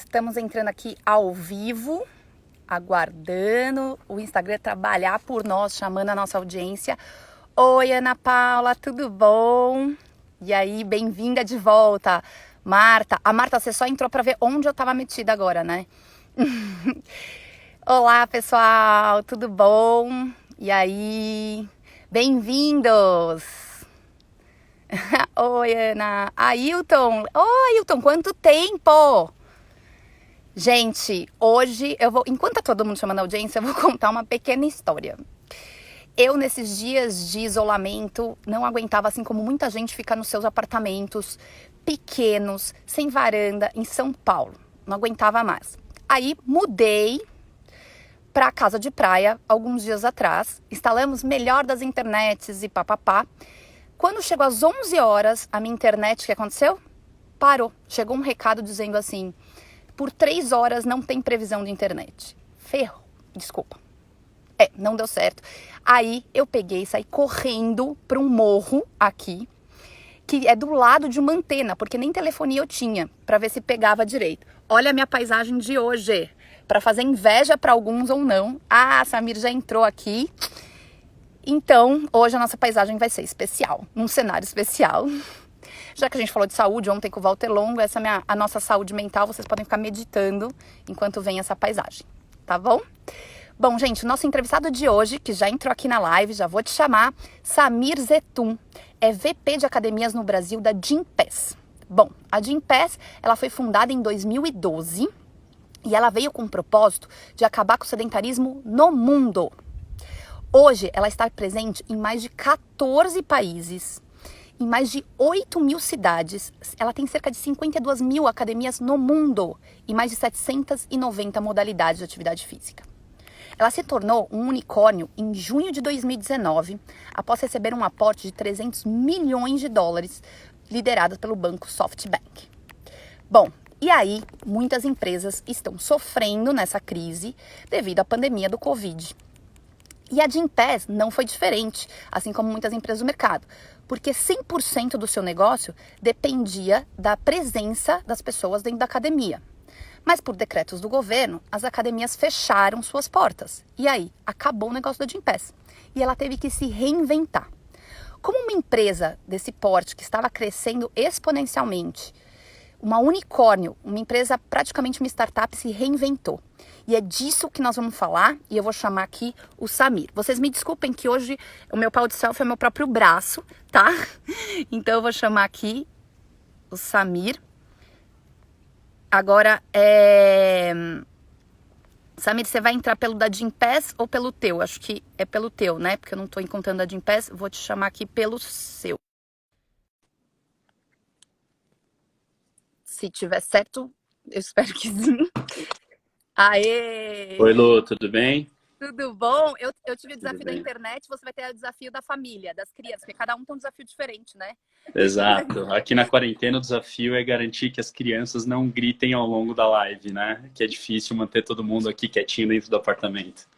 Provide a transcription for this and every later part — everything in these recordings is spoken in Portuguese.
Estamos entrando aqui ao vivo, aguardando o Instagram trabalhar por nós, chamando a nossa audiência. Oi, Ana Paula, tudo bom? E aí, bem-vinda de volta. Marta, você só entrou para ver onde eu tava metida agora, né? Olá, pessoal, tudo bom? E aí, bem-vindos! Oi, Ana. Ailton. Oi, Ailton, quanto tempo? Gente, hoje eu vou, enquanto tá todo mundo chamando a audiência, eu vou contar uma pequena história. Eu, nesses dias de isolamento, não aguentava, assim como muita gente, ficar nos seus apartamentos pequenos, sem varanda, em São Paulo. Não aguentava mais. Aí, mudei para casa de praia, alguns dias atrás. Instalamos melhor das internets e papapá. Quando chegou às 11 horas, a minha internet, o que aconteceu? Parou. Chegou um recado dizendo assim: por 3 horas não tem previsão de internet. Ferrou. Desculpa. Não deu certo. Aí eu peguei e saí correndo para um morro aqui, que é do lado de uma antena, porque nem telefonia eu tinha, para ver se pegava direito. Olha a minha paisagem de hoje, para fazer inveja para alguns ou não. Ah, a Samir já entrou aqui. Então, hoje a nossa paisagem vai ser especial, num cenário especial. Já que a gente falou de saúde ontem com o Walter Longo, essa é a nossa saúde mental, vocês podem ficar meditando enquanto vem essa paisagem, tá bom? Bom, gente, o nosso entrevistado de hoje, que já entrou aqui na live, já vou te chamar, Samir Zeitoun, é VP de Academias no Brasil da Gympass. Bom, a Gympass, ela foi fundada em 2012 e ela veio com o propósito de acabar com o sedentarismo no mundo. Hoje, ela está presente em mais de 14 países, em mais de 8 mil cidades. Ela tem cerca de 52 mil academias no mundo e mais de 790 modalidades de atividade física. Ela se tornou um unicórnio em junho de 2019, após receber um aporte de 300 milhões de dólares, liderado pelo banco SoftBank. Bom, e aí, muitas empresas estão sofrendo nessa crise devido à pandemia do Covid. E a Gympass não foi diferente, assim como muitas empresas do mercado, porque 100% do seu negócio dependia da presença das pessoas dentro da academia. Mas por decretos do governo, as academias fecharam suas portas. E aí, acabou o negócio da Gympass. E ela teve que se reinventar. Como uma empresa desse porte, que estava crescendo exponencialmente, uma unicórnio, uma empresa, praticamente uma startup, se reinventou. E é disso que nós vamos falar, e eu vou chamar aqui o Samir. Vocês me desculpem que hoje o meu pau de selfie é meu próprio braço, tá? Então eu vou chamar aqui o Samir. Agora, Samir, você vai entrar pelo da Gympass ou pelo teu? Acho que é pelo teu, né? Porque eu não tô encontrando a Gympass, vou te chamar aqui pelo seu. Se tiver certo, eu espero que sim. Aê! Oi, Lu, tudo bem? Tudo bom? Eu tive o Tudo desafio da bem. internet, você vai ter o desafio da família, das crianças, porque cada um tem um desafio diferente, né? Exato. Aqui na quarentena o desafio é garantir que as crianças não gritem ao longo da live, né? Que é difícil manter todo mundo aqui quietinho dentro do apartamento.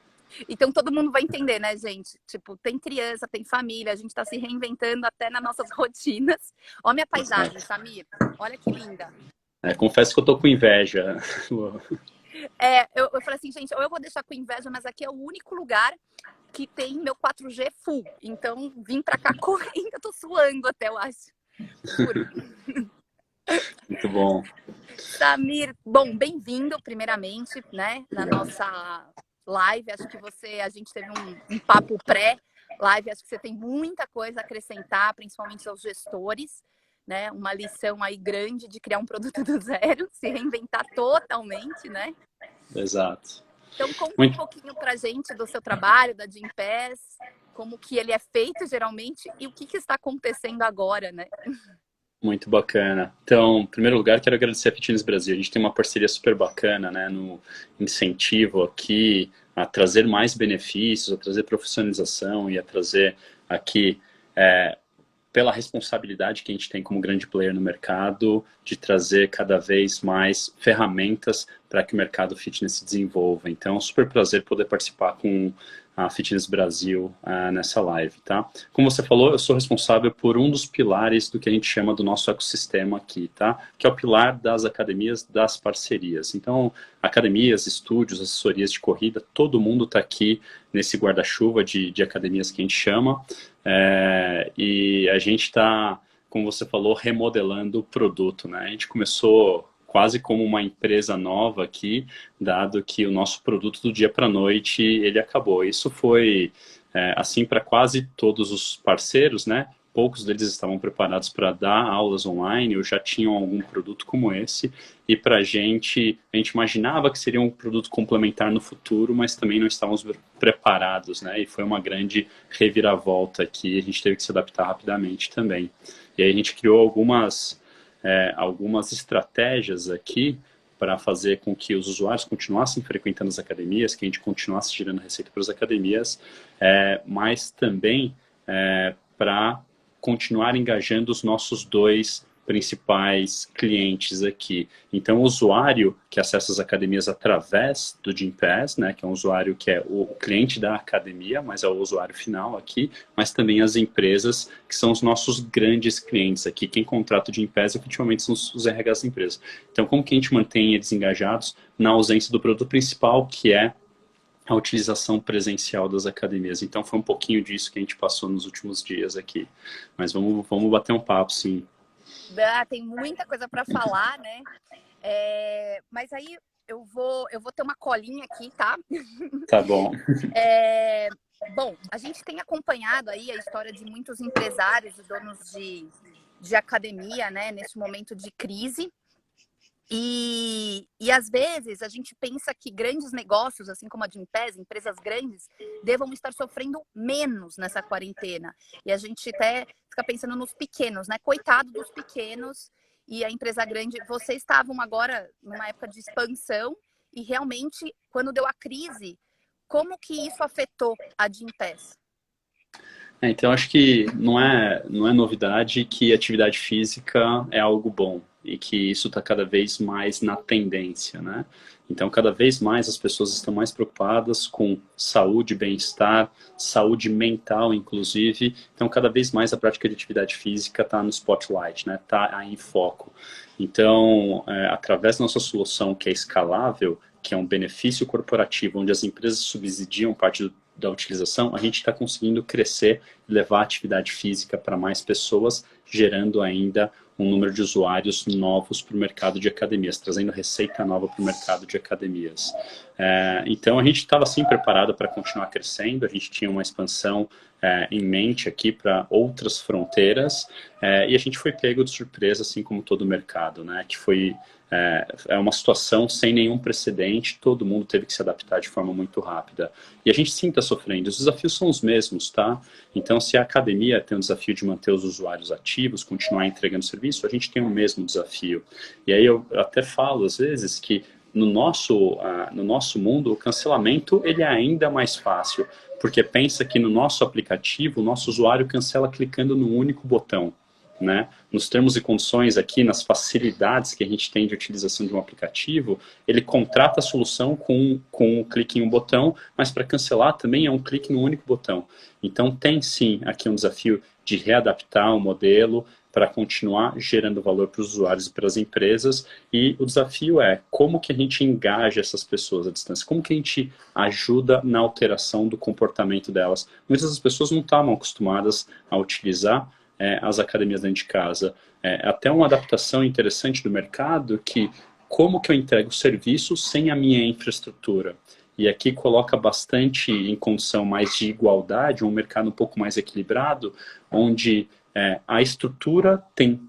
Então todo mundo vai entender, né, gente? Tipo, tem criança, tem família, a gente tá se reinventando até nas nossas rotinas. Olha minha paisagem, Exato. Samir. Olha que linda. Confesso que eu tô com inveja, Lu. Eu falei assim, gente, ou eu vou deixar com inveja, mas aqui é o único lugar que tem meu 4G full. Então, vim pra cá correndo, eu tô suando até, eu acho. Juro. Muito bom. Samir, bom, bem-vindo, primeiramente, né, na nossa live. Acho que a gente teve um papo pré-live, acho que você tem muita coisa a acrescentar, principalmente aos gestores, né, uma lição aí grande de criar um produto do zero, se reinventar totalmente, né? Exato. Então, conta um Muito, pouquinho pra gente do seu trabalho, da Gympass, como que ele é feito geralmente e o que está acontecendo agora, né? muito bacana. Então, em primeiro lugar, quero agradecer a Fitness Brasil. A gente tem uma parceria super bacana, né, no incentivo aqui a trazer mais benefícios, a trazer profissionalização e a trazer aqui pela responsabilidade que a gente tem como grande player no mercado, de trazer cada vez mais ferramentas para que o mercado fitness se desenvolva. Então, super prazer poder participar com a Fitness Brasil nessa live, tá? Como você falou, eu sou responsável por um dos pilares do que a gente chama do nosso ecossistema aqui, tá? Que é o pilar das academias, das parcerias. Então, academias, estúdios, assessorias de corrida, todo mundo está aqui nesse guarda-chuva de academias que a gente chama, e a gente está, como você falou, remodelando o produto, né? A gente começou quase como uma empresa nova aqui, dado que o nosso produto do dia para a noite, ele acabou. Isso foi assim para quase todos os parceiros, né? Poucos deles estavam preparados para dar aulas online ou já tinham algum produto como esse. E para a gente imaginava que seria um produto complementar no futuro, mas também não estávamos preparados, né? E foi uma grande reviravolta aqui, a gente teve que se adaptar rapidamente também. E aí a gente criou algumas estratégias aqui para fazer com que os usuários continuassem frequentando as academias, que a gente continuasse gerando receita para as academias, mas também para continuar engajando os nossos dois principais clientes aqui. Então, o usuário que acessa as academias através do Gympass, né, que é um usuário que é o cliente da academia, mas é o usuário final aqui, mas também as empresas, que são os nossos grandes clientes aqui. Quem contrata o Gympass efetivamente são os RHs da empresa. Então, como que a gente mantém eles engajados na ausência do produto principal, que é a utilização presencial das academias? Então, foi um pouquinho disso que a gente passou nos últimos dias aqui. Mas vamos bater um papo, sim. Tem muita coisa para falar, né? Mas aí eu vou ter uma colinha aqui, tá? Tá bom. Bom, a gente tem acompanhado aí a história de muitos empresários e donos de academia, né? Nesse momento de crise. E às vezes a gente pensa que grandes negócios, assim como a Gympass, empresas grandes, devam estar sofrendo menos nessa quarentena. E a gente até fica pensando nos pequenos, né? Coitado dos pequenos e a empresa grande. Vocês estavam agora numa época de expansão e realmente, quando deu a crise, como que isso afetou a Gympass? Então, acho que não é novidade que atividade física é algo bom e que isso está cada vez mais na tendência, né? Então, cada vez mais as pessoas estão mais preocupadas com saúde, bem-estar, saúde mental, inclusive. Então, cada vez mais a prática de atividade física está no spotlight, né? Está aí em foco. Então, através da nossa solução, que é escalável, que é um benefício corporativo, onde as empresas subsidiam parte da utilização, a gente está conseguindo crescer e levar a atividade física para mais pessoas, gerando ainda um número de usuários novos para o mercado de academias, trazendo receita nova para o mercado de academias. Então, a gente estava assim preparado para continuar crescendo, a gente tinha uma expansão em mente aqui para outras fronteiras, e a gente foi pego de surpresa, assim como todo o mercado, né? Que foi uma situação sem nenhum precedente, todo mundo teve que se adaptar de forma muito rápida. E a gente sim está sofrendo, os desafios são os mesmos, tá? Então, se a academia tem o desafio de manter os usuários ativos, continuar entregando serviço, a gente tem o mesmo desafio. E aí eu até falo, às vezes, que no nosso mundo, o cancelamento ele é ainda mais fácil, porque pensa que no nosso aplicativo, o nosso usuário cancela clicando num único botão. Né? Nos termos e condições aqui, nas facilidades que a gente tem de utilização de um aplicativo, ele contrata a solução com um clique em um botão, mas para cancelar também é um clique no único botão. Então tem sim aqui um desafio de readaptar o modelo para continuar gerando valor para os usuários e para as empresas, e o desafio é como que a gente engaja essas pessoas à distância, como que a gente ajuda na alteração do comportamento delas. Muitas das pessoas não estavam acostumadas a utilizar as academias dentro de casa. Até uma adaptação interessante do mercado, que como que eu entrego serviço sem a minha infraestrutura? E aqui coloca bastante em condição mais de igualdade, um mercado um pouco mais equilibrado, onde a estrutura tem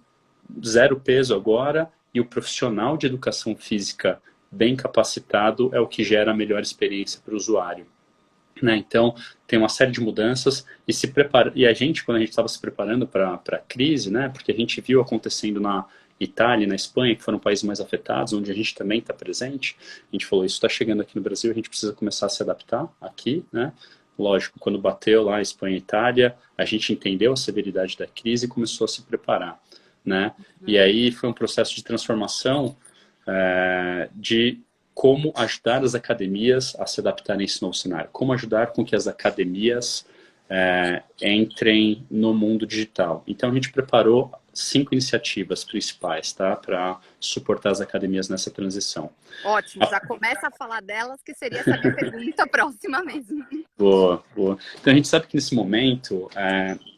zero peso agora e o profissional de educação física bem capacitado é o que gera a melhor experiência para o usuário. Né? Então, tem uma série de mudanças e a gente, quando a gente estava se preparando para a crise, né? Porque a gente viu acontecendo na Itália e na Espanha, que foram países mais afetados, onde a gente também está presente, a gente falou, isso está chegando aqui no Brasil, a gente precisa começar a se adaptar aqui, né? Lógico, quando bateu lá Espanha e Itália, a gente entendeu a severidade da crise e começou a se preparar, né? E aí foi um processo de transformação de como ajudar as academias a se adaptarem a esse novo cenário, como ajudar com que as academias entrem no mundo digital. Então a gente preparou 5 iniciativas principais, tá, para suportar as academias nessa transição. Ótimo, já começa a falar delas, que seria essa minha pergunta próxima mesmo. Boa, boa. Então a gente sabe que nesse momento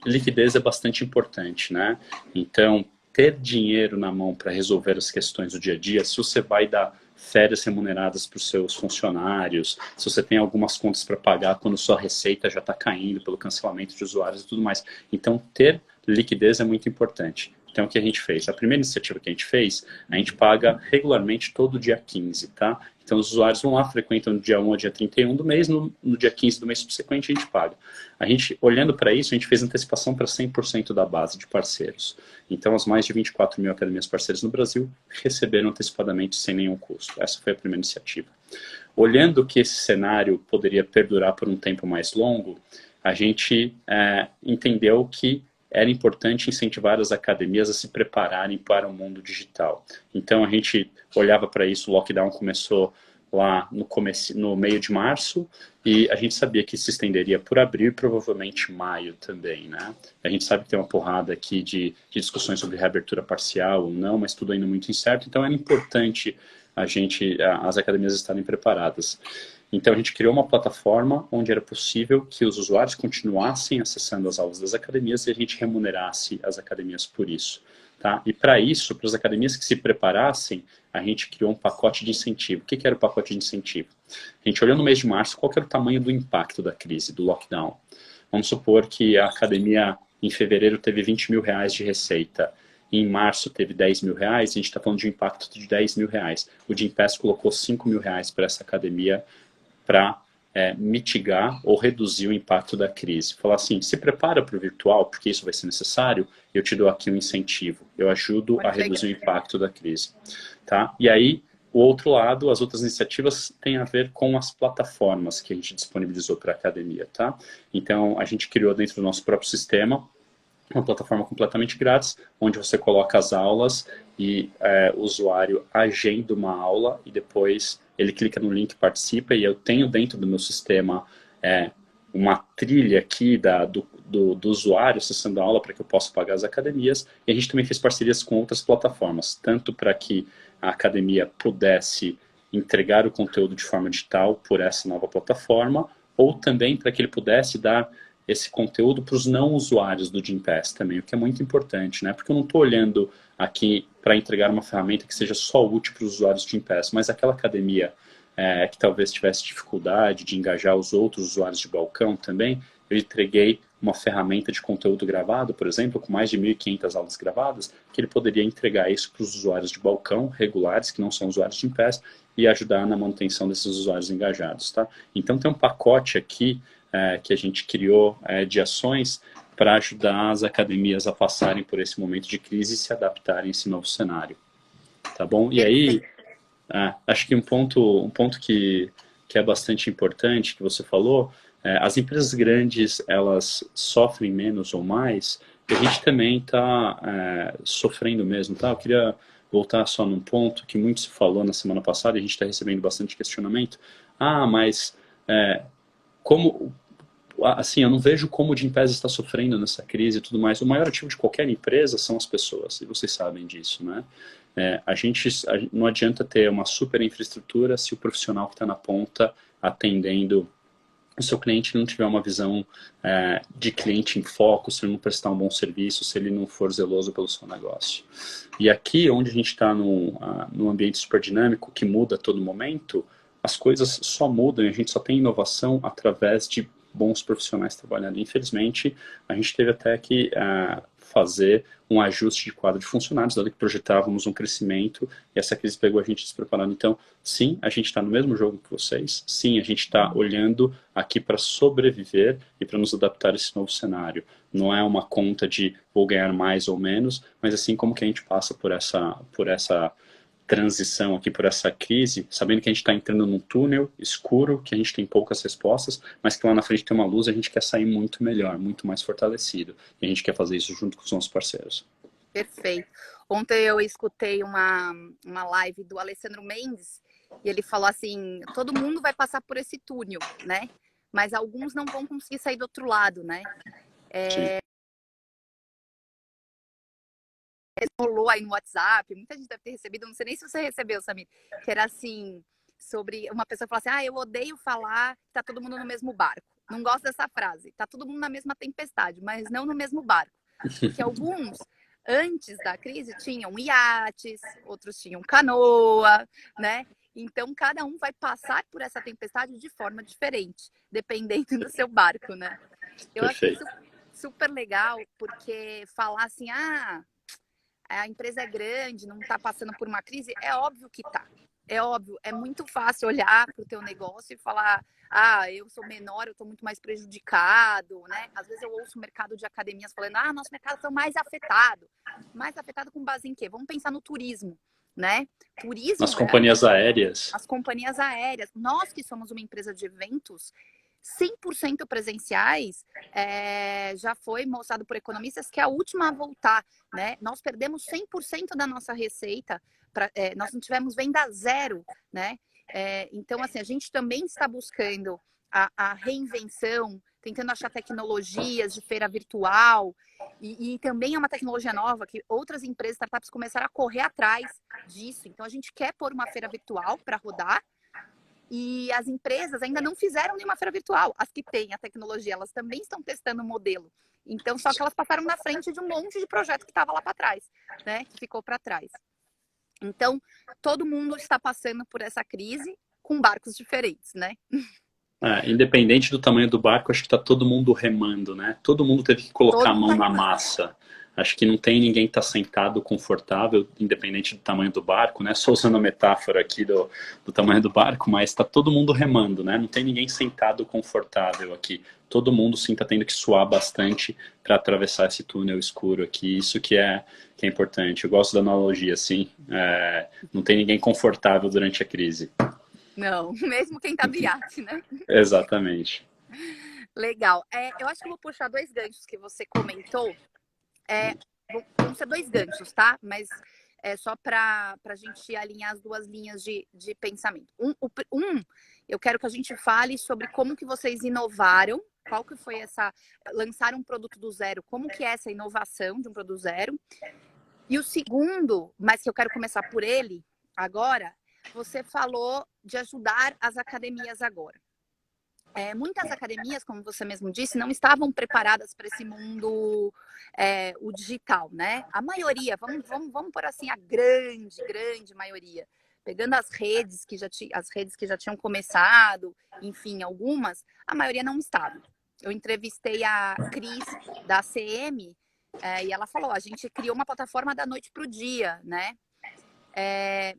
liquidez é bastante importante, né? Então ter dinheiro na mão para resolver as questões do dia a dia, se você vai dar férias remuneradas para os seus funcionários, se você tem algumas contas para pagar quando sua receita já está caindo pelo cancelamento de usuários e tudo mais. Então ter liquidez é muito importante. Então, o que a gente fez? A primeira iniciativa que a gente paga regularmente todo dia 15, tá? Então, os usuários vão lá, frequentam no dia 1 ao dia 31 do mês, no dia 15 do mês subsequente a gente paga. A gente, olhando para isso, a gente fez antecipação para 100% da base de parceiros. Então, as mais de 24 mil academias parceiras no Brasil receberam antecipadamente sem nenhum custo. Essa foi a primeira iniciativa. Olhando que esse cenário poderia perdurar por um tempo mais longo, a gente entendeu que era importante incentivar as academias a se prepararem para o mundo digital. Então a gente olhava para isso, o lockdown começou lá no meio de março, e a gente sabia que se estenderia por abril e provavelmente maio também, né? A gente sabe que tem uma porrada aqui de discussões sobre reabertura parcial ou não, mas tudo ainda muito incerto, então era importante as academias estarem preparadas. Então a gente criou uma plataforma onde era possível que os usuários continuassem acessando as aulas das academias e a gente remunerasse as academias por isso. Tá? E para isso, para as academias que se preparassem, a gente criou um pacote de incentivo. O que era o pacote de incentivo? A gente olhou no mês de março qual era o tamanho do impacto da crise, do lockdown. Vamos supor que a academia em fevereiro teve 20 mil reais de receita. Em março teve 10 mil reais, a gente está falando de um impacto de 10 mil reais. O Gympass colocou 5 mil reais para essa academia para mitigar ou reduzir o impacto da crise. Falar assim, se prepara para o virtual, porque isso vai ser necessário, eu te dou aqui um incentivo, eu ajudo a reduzir o impacto da crise. Tá? E aí, o outro lado, as outras iniciativas têm a ver com as plataformas que a gente disponibilizou para a academia. Tá? Então, a gente criou dentro do nosso próprio sistema uma plataforma completamente grátis, onde você coloca as aulas e o usuário agenda uma aula e depois ele clica no link, participa, e eu tenho dentro do meu sistema uma trilha aqui do usuário acessando a aula para que eu possa pagar as academias. E a gente também fez parcerias com outras plataformas, tanto para que a academia pudesse entregar o conteúdo de forma digital por essa nova plataforma, ou também para que ele pudesse dar esse conteúdo para os não usuários do Gympass também, o que é muito importante, né? Porque eu não estou olhando aqui para entregar uma ferramenta que seja só útil para os usuários do Gympass, mas aquela academia que talvez tivesse dificuldade de engajar os outros usuários de balcão também, eu entreguei uma ferramenta de conteúdo gravado, por exemplo, com mais de 1.500 aulas gravadas, que ele poderia entregar isso para os usuários de balcão regulares, que não são usuários de Gympass, e ajudar na manutenção desses usuários engajados, tá? Então tem um pacote aqui que a gente criou de ações para ajudar as academias a passarem por esse momento de crise e se adaptarem a esse novo cenário. Tá bom? E aí, acho que um ponto que é bastante importante, que você falou, as empresas grandes, elas sofrem menos ou mais, e a gente também está sofrendo mesmo, tá? Eu queria voltar só num ponto que muito se falou na semana passada, e a gente está recebendo bastante questionamento. Mas como, assim, eu não vejo como o Gympass está sofrendo nessa crise e tudo mais. O maior ativo de qualquer empresa são as pessoas, e vocês sabem disso, né? Não adianta ter uma super infraestrutura se o profissional que está na ponta atendendo o seu cliente não tiver uma visão de cliente em foco, se ele não prestar um bom serviço, se ele não for zeloso pelo seu negócio. E aqui, onde a gente está num ambiente super dinâmico, que muda a todo momento, as coisas só mudam e a gente só tem inovação através de bons profissionais trabalhando. Infelizmente, a gente teve até que fazer um ajuste de quadro de funcionários, dado que projetávamos um crescimento e essa crise pegou a gente despreparado. Então, sim, a gente está no mesmo jogo que vocês, sim, a gente está olhando aqui para sobreviver e para nos adaptar a esse novo cenário. Não é uma conta de vou ganhar mais ou menos, mas assim como que a gente passa por essa transição aqui, por essa crise, sabendo que a gente está entrando num túnel escuro, que a gente tem poucas respostas, mas que lá na frente tem uma luz, a gente quer sair muito melhor, muito mais fortalecido. E a gente quer fazer isso junto com os nossos parceiros. Perfeito. Ontem eu escutei uma live do Alessandro Mendes E ele falou assim, todo mundo vai passar por esse túnel, né? Mas alguns não vão conseguir sair do outro lado, né? Sim. Rolou aí no WhatsApp, muita gente deve ter recebido, não sei nem se você recebeu, Samir, que era assim, sobre uma pessoa falar assim, eu odeio falar que tá todo mundo no mesmo barco. Não gosto dessa frase. Tá todo mundo na mesma tempestade, mas não no mesmo barco. Porque alguns, antes da crise, tinham iates, outros tinham canoa, né? Então, cada um vai passar por essa tempestade de forma diferente, dependendo do seu barco, né? Eu achei Perfeito. super legal, porque falar assim, a empresa é grande, não está passando por uma crise, é óbvio que tá. É óbvio, é muito fácil olhar para o teu negócio e falar, eu sou menor, eu estou muito mais prejudicado, né? Às vezes eu ouço o mercado de academias falando, nosso mercado está mais afetado. Mais afetado com base em quê? Vamos pensar no turismo, né? Nas Turismo é companhias aéreas. as companhias aéreas. Nós que somos uma empresa de eventos, 100% presenciais, já foi mostrado por economistas que é a última a voltar, né? Nós perdemos 100% da nossa receita, nós não tivemos venda zero, né? Então, assim, a gente também está buscando a reinvenção, tentando achar tecnologias de feira virtual, e também é uma tecnologia nova que outras empresas, startups começaram a correr atrás disso. Então, a gente quer pôr uma feira virtual para rodar, e as empresas ainda não fizeram nenhuma feira virtual. As que têm a tecnologia, elas também estão testando o modelo. Então, só que elas passaram na frente de um monte de projeto que estava lá para trás, né? Que ficou para trás. Então, todo mundo está passando por essa crise com barcos diferentes, né? Independente do tamanho do barco, acho que está todo mundo remando, né? Todo mundo teve que colocar Todo a mundo mão está na remando. massa. Acho que não tem ninguém que está sentado confortável, independente do tamanho do barco, né? Só usando a metáfora aqui do tamanho do barco, mas está todo mundo remando, né? Não tem ninguém sentado confortável aqui. Todo mundo sim está tendo que suar bastante para atravessar esse túnel escuro aqui. Isso que é importante. Eu gosto da analogia, assim. Não tem ninguém confortável durante a crise. Não, mesmo quem está do iate, né? Exatamente. Legal. Eu acho que eu vou puxar dois ganchos que você comentou. É, vão ser dois ganchos, tá? Mas é só para a gente alinhar as duas linhas de pensamento. Eu quero que a gente fale sobre como que vocês inovaram, qual que foi lançar um produto do zero, como que é essa inovação de um produto zero. E o segundo, mas que eu quero começar por ele agora, você falou de ajudar as academias agora. Muitas academias, como você mesmo disse, não estavam preparadas para esse mundo, o digital, né? A maioria, vamos por assim, a grande maioria. Pegando as redes as redes que já tinham começado, enfim, algumas, a maioria não estava. Eu entrevistei a Cris, da ACM, e ela falou, a gente criou uma plataforma da noite para o dia, né?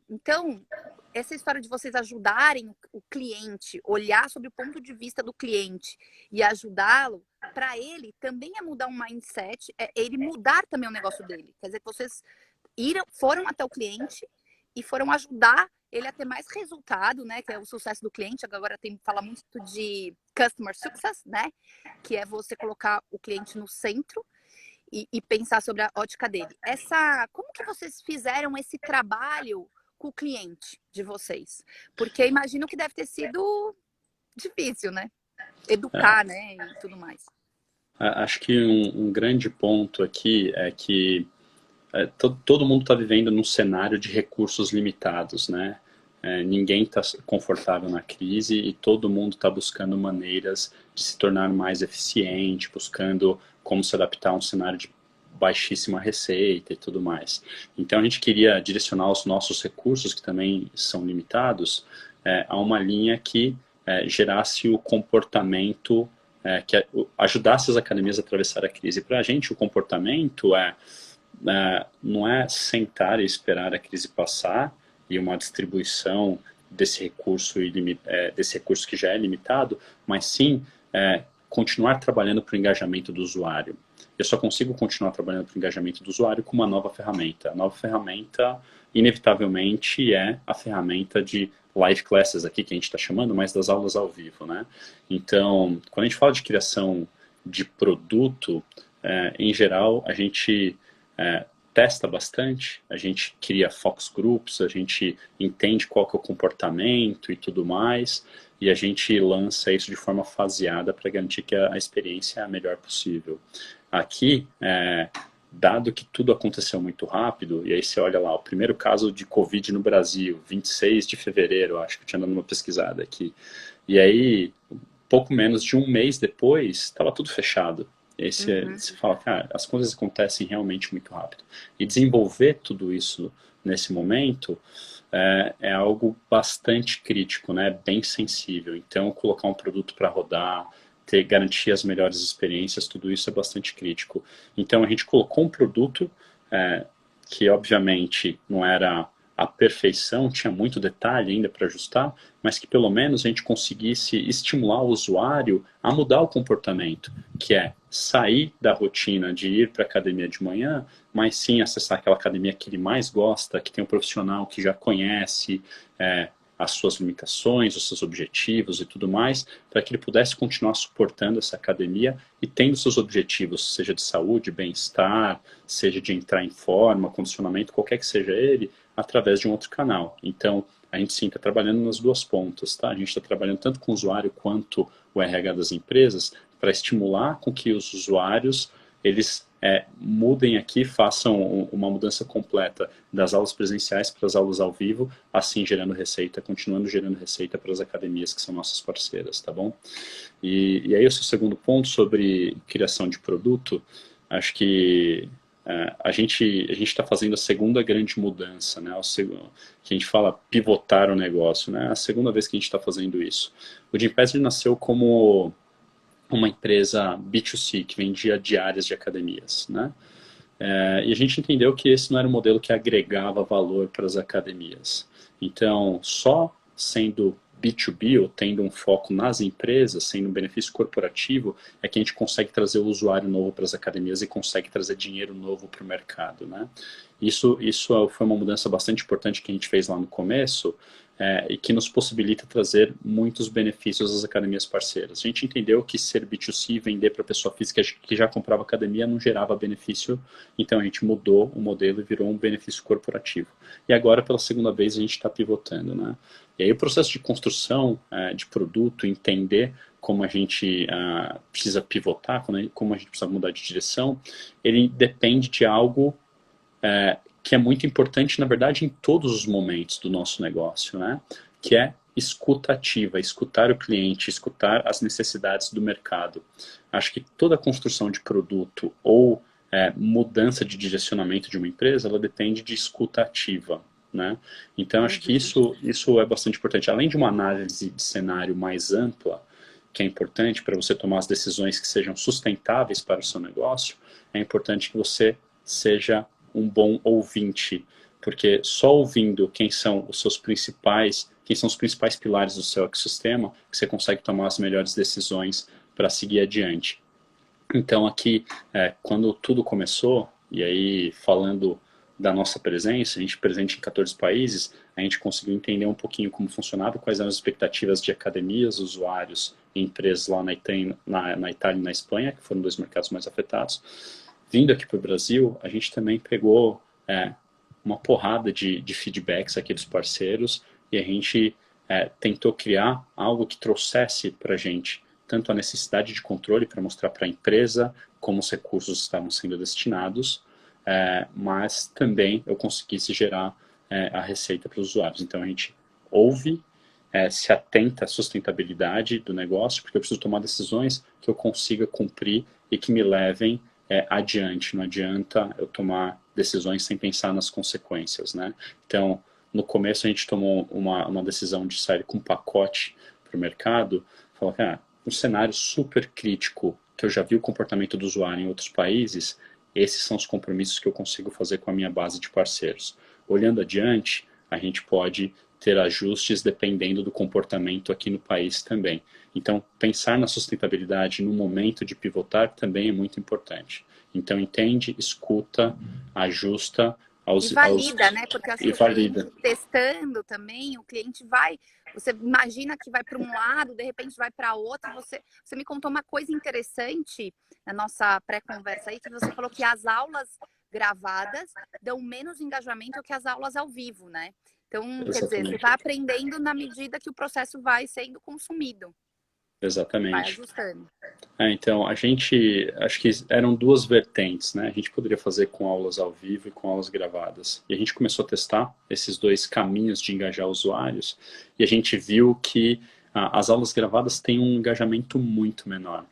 Então, essa história de vocês ajudarem o cliente, olhar sobre o ponto de vista do cliente e ajudá-lo, para ele também é mudar um mindset, é ele mudar também o negócio dele. Quer dizer, que vocês foram até o cliente e foram ajudar ele a ter mais resultado, né? Que é o sucesso do cliente. Agora fala muito de customer success, né? Que é você colocar o cliente no centro e pensar sobre a ótica dele. Como que vocês fizeram esse trabalho com o cliente de vocês? Porque imagino que deve ter sido difícil, né? Educar, né? E tudo mais. Acho que um grande ponto aqui é que todo mundo está vivendo num cenário de recursos limitados, né? Ninguém está confortável na crise e todo mundo está buscando maneiras de se tornar mais eficiente, buscando como se adaptar a um cenário de baixíssima receita e tudo mais. Então a gente queria direcionar os nossos recursos, que também são limitados, a uma linha que gerasse o comportamento, ajudasse as academias a atravessar a crise. Para a gente o comportamento não é sentar e esperar a crise passar e uma distribuição desse recurso que já é limitado, mas sim continuar trabalhando para o engajamento do usuário. Eu só consigo continuar trabalhando para o engajamento do usuário com uma nova ferramenta. A nova ferramenta, inevitavelmente, é a ferramenta de live classes aqui, que a gente está chamando, mas das aulas ao vivo, né? Então, quando a gente fala de criação de produto, em geral, a gente testa bastante, a gente cria focus groups, a gente entende qual que é o comportamento e tudo mais, e a gente lança isso de forma faseada para garantir que a experiência é a melhor possível. Aqui, dado que tudo aconteceu muito rápido, e aí você olha lá, o primeiro caso de Covid no Brasil, 26 de fevereiro, acho que eu tinha dado uma pesquisada aqui, e aí, pouco menos de um mês depois, estava tudo fechado. E aí você fala, cara, as coisas acontecem realmente muito rápido. E desenvolver tudo isso nesse momento é algo bastante crítico, né? Bem sensível. Então, colocar um produto para rodar, garantir as melhores experiências, tudo isso é bastante crítico. Então, a gente colocou um produto que, obviamente, não era a perfeição, tinha muito detalhe ainda para ajustar, mas que pelo menos a gente conseguisse estimular o usuário a mudar o comportamento, que é sair da rotina de ir para a academia de manhã, mas sim acessar aquela academia que ele mais gosta, que tem um profissional que já conhece as suas limitações, os seus objetivos e tudo mais, para que ele pudesse continuar suportando essa academia e tendo seus objetivos, seja de saúde, bem-estar, seja de entrar em forma, condicionamento, qualquer que seja ele, através de um outro canal. Então, a gente sim está trabalhando nas duas pontas, tá? A gente está trabalhando tanto com o usuário quanto o RH das empresas para estimular com que os usuários eles mudem aqui, façam uma mudança completa das aulas presenciais para as aulas ao vivo, assim gerando receita, continuando gerando receita para as academias que são nossas parceiras, tá bom? E aí o seu segundo ponto sobre criação de produto, acho que a gente está fazendo a segunda grande mudança, né? Que a gente fala pivotar o negócio, né? A segunda vez que a gente está fazendo isso. O Gympass nasceu como uma empresa B2C que vendia diárias de academias, né? E a gente entendeu que esse não era um modelo que agregava valor para as academias. Então, só sendo B2B, ou tendo um foco nas empresas, sendo um benefício corporativo, é que a gente consegue trazer o usuário novo para as academias e consegue trazer dinheiro novo para o mercado, né? Isso foi uma mudança bastante importante que a gente fez lá no começo, e que nos possibilita trazer muitos benefícios às academias parceiras. A gente entendeu que ser B2C, vender para pessoa física que já comprava academia, não gerava benefício, então a gente mudou o modelo e virou um benefício corporativo. E agora, pela segunda vez, a gente está pivotando, né? E aí o processo de construção de produto, entender como a gente precisa pivotar, como a gente precisa mudar de direção, ele depende de algo que é muito importante, na verdade, em todos os momentos do nosso negócio, né? Que é escuta ativa, escutar o cliente, escutar as necessidades do mercado. Acho que toda construção de produto ou mudança de direcionamento de uma empresa, ela depende de escuta ativa, né? Então, acho que isso é bastante importante. Além de uma análise de cenário mais ampla, que é importante para você tomar as decisões que sejam sustentáveis para o seu negócio, é importante que você seja um bom ouvinte, porque só ouvindo quem são os principais pilares do seu ecossistema, que você consegue tomar as melhores decisões para seguir adiante. Então aqui, quando tudo começou, e aí falando da nossa presença, a gente é presente em 14 países, a gente conseguiu entender um pouquinho como funcionava, quais eram as expectativas de academias, usuários e empresas lá na Itália e na Espanha, que foram dois mercados mais afetados. Vindo aqui para o Brasil, a gente também pegou uma porrada de feedbacks aqui dos parceiros e a gente tentou criar algo que trouxesse para a gente tanto a necessidade de controle para mostrar para a empresa como os recursos estavam sendo destinados, mas também eu conseguisse gerar a receita para os usuários. Então a gente ouve, se atenta à sustentabilidade do negócio, porque eu preciso tomar decisões que eu consiga cumprir e que me levem adiante. Não adianta eu tomar decisões sem pensar nas consequências, né? Então, no começo a gente tomou uma decisão de sair com um pacote para o mercado, falar que um cenário super crítico, que eu já vi o comportamento do usuário em outros países, esses são os compromissos que eu consigo fazer com a minha base de parceiros. Olhando adiante, a gente pode ter ajustes dependendo do comportamento aqui no país também. Então, pensar na sustentabilidade no momento de pivotar também é muito importante. Então, entende, escuta, ajusta e valida, né? Porque eu acho que o cliente testando também, o cliente vai... Você imagina que vai para um lado, de repente vai para outro. Você me contou uma coisa interessante na nossa pré-conversa aí, que você falou que as aulas gravadas dão menos engajamento que as aulas ao vivo, né? Então, quer dizer, você Exatamente. vai aprendendo na medida que o processo vai sendo consumido, vai Exatamente. ajustando. Então, acho que eram duas vertentes, né? A gente poderia fazer com aulas ao vivo e com aulas gravadas. E a gente começou a testar esses dois caminhos de engajar usuários, e a gente viu que as aulas gravadas têm um engajamento muito menor.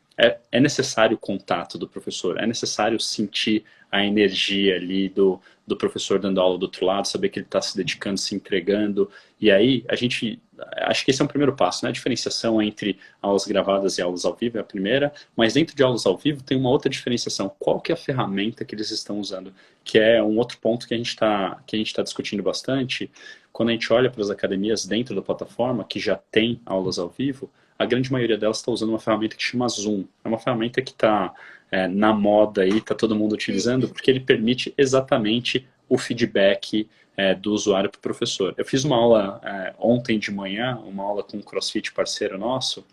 É necessário o contato do professor, é necessário sentir a energia ali do professor dando aula do outro lado, saber que ele está se dedicando, se entregando. E aí, acho que esse é um primeiro passo, né? A diferenciação entre aulas gravadas e aulas ao vivo é a primeira, mas dentro de aulas ao vivo tem uma outra diferenciação. Qual que é a ferramenta que eles estão usando? Que é um outro ponto que a gente tá discutindo bastante. Quando a gente olha para as academias dentro da plataforma, que já tem aulas ao vivo, a grande maioria delas está usando uma ferramenta que chama Zoom. É uma ferramenta que está na moda aí, está todo mundo utilizando, porque ele permite exatamente o feedback do usuário para o professor. Eu fiz uma aula ontem de manhã, uma aula com um CrossFit parceiro nosso,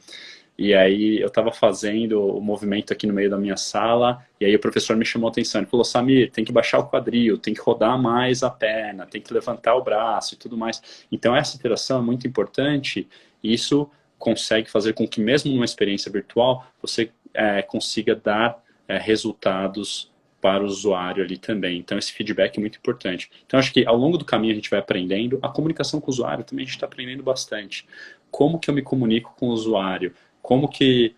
e aí eu estava fazendo o movimento aqui no meio da minha sala, e aí o professor me chamou a atenção. Ele falou, Samir, tem que baixar o quadril, tem que rodar mais a perna, tem que levantar o braço e tudo mais. Então essa interação é muito importante, e isso consegue fazer com que mesmo numa experiência virtual, você consiga dar resultados para o usuário ali também. Então esse feedback é muito importante. Então acho que ao longo do caminho a gente vai aprendendo. A comunicação com o usuário também a gente está aprendendo bastante. Como que eu me comunico com o usuário? Como que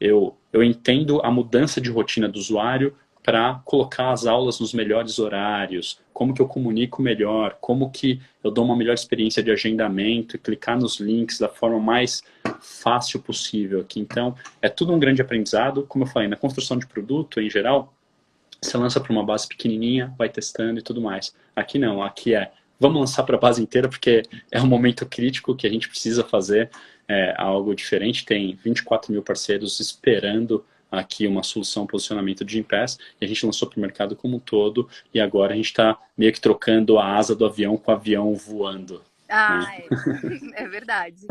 eu entendo a mudança de rotina do usuário para colocar as aulas nos melhores horários, como que eu comunico melhor, como que eu dou uma melhor experiência de agendamento e clicar nos links da forma mais fácil possível aqui. Então, é tudo um grande aprendizado. Como eu falei, na construção de produto, em geral, você lança para uma base pequenininha, vai testando e tudo mais. Aqui não, aqui vamos lançar para a base inteira porque é um momento crítico que a gente precisa fazer algo diferente. Tem 24 mil parceiros esperando aqui uma solução, um posicionamento de Gympass, e a gente lançou para o mercado como um todo, e agora a gente está meio que trocando a asa do avião com o avião voando. Ah, Né? é verdade.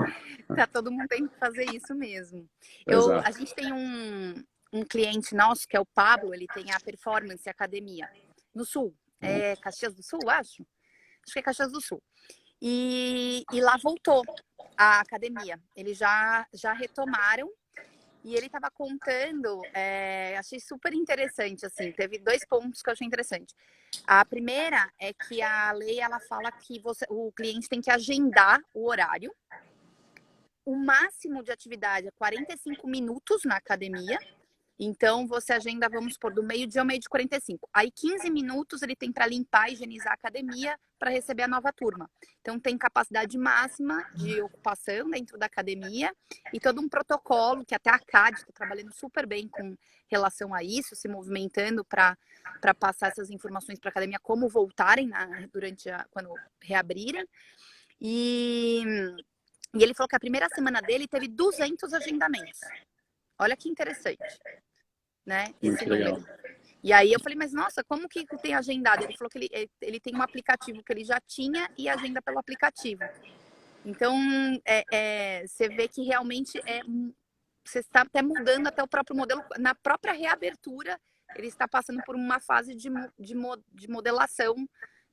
Tá, todo mundo tem que fazer isso mesmo. A Exato. gente tem um cliente nosso, que é o Pablo, ele tem a Performance Academia, no Sul. É Caxias do Sul, acho? Acho que é Caxias do Sul. E lá voltou a academia. Eles já retomaram. E ele estava contando, achei super interessante, assim, teve dois pontos que eu achei interessante. A primeira é que a lei, ela fala que o cliente tem que agendar o horário. O máximo de atividade é 45 minutos na academia. Então, você agenda, vamos supor, do meio-dia ao meio-dia 45. Aí, 15 minutos ele tem para limpar e higienizar a academia para receber a nova turma. Então, tem capacidade máxima de ocupação dentro da academia e todo um protocolo que até a CAD está trabalhando super bem com relação a isso, se movimentando para passar essas informações para a academia, como voltarem quando reabrirem. E ele falou que a primeira semana dele teve 200 agendamentos. Olha que interessante, né? Esse Muito legal. número. E aí eu falei, mas nossa, como que tem agendado? Ele falou que ele tem um aplicativo que ele já tinha e agenda pelo aplicativo. Então, você vê que realmente você está até mudando até o próprio modelo. Na própria reabertura, ele está passando por uma fase de modelação,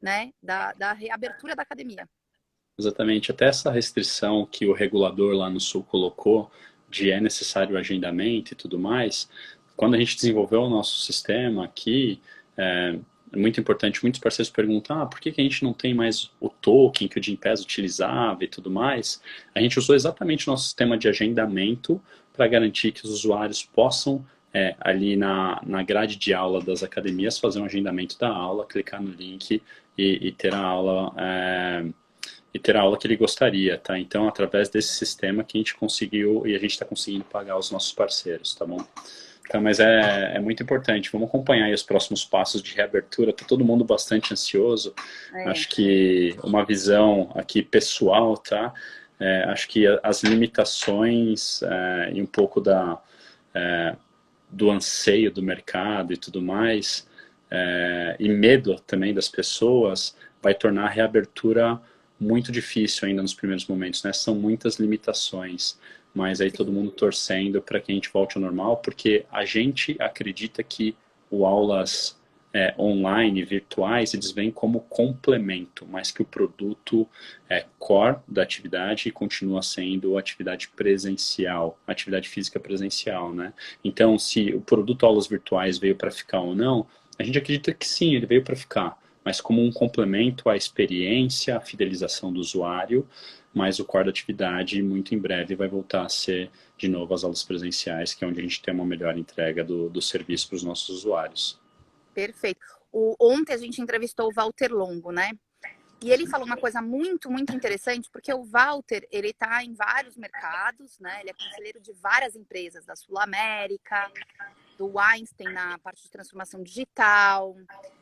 né? Da reabertura da academia. Exatamente. Até essa restrição que o regulador lá no Sul colocou de é necessário agendamento e tudo mais, quando a gente desenvolveu o nosso sistema aqui, é muito importante, muitos parceiros perguntam, por que a gente não tem mais o token que o Gympass utilizava e tudo mais? A gente usou exatamente o nosso sistema de agendamento para garantir que os usuários possam, ali na grade de aula das academias, fazer um agendamento da aula, clicar no link e ter a aula que ele gostaria, tá? Então, através desse sistema que a gente conseguiu e a gente está conseguindo pagar os nossos parceiros, tá bom? Então, mas é muito importante. Vamos acompanhar aí os próximos passos de reabertura. Tá todo mundo bastante ansioso. Acho que uma visão aqui pessoal, tá? Acho que as limitações e um pouco do anseio do mercado e tudo mais, e medo também das pessoas, vai tornar a reabertura muito difícil ainda nos primeiros momentos, né? São muitas limitações, mas aí todo mundo torcendo para que a gente volte ao normal, porque a gente acredita que o aulas online, virtuais, eles vêm como complemento, mas que o produto é core da atividade e continua sendo atividade presencial, atividade física presencial, né? Então, se o produto aulas virtuais veio para ficar ou não, a gente acredita que sim, ele veio para ficar, mas como um complemento à experiência, à fidelização do usuário, mas o core da atividade, muito em breve, vai voltar a ser, de novo, as aulas presenciais, que é onde a gente tem uma melhor entrega do serviço para os nossos usuários. Perfeito. Ontem a gente entrevistou o Walter Longo, né? E ele falou uma coisa muito, muito interessante, porque o Walter, ele está em vários mercados, né? Ele é conselheiro de várias empresas, da Sul América, do Einstein na parte de transformação digital,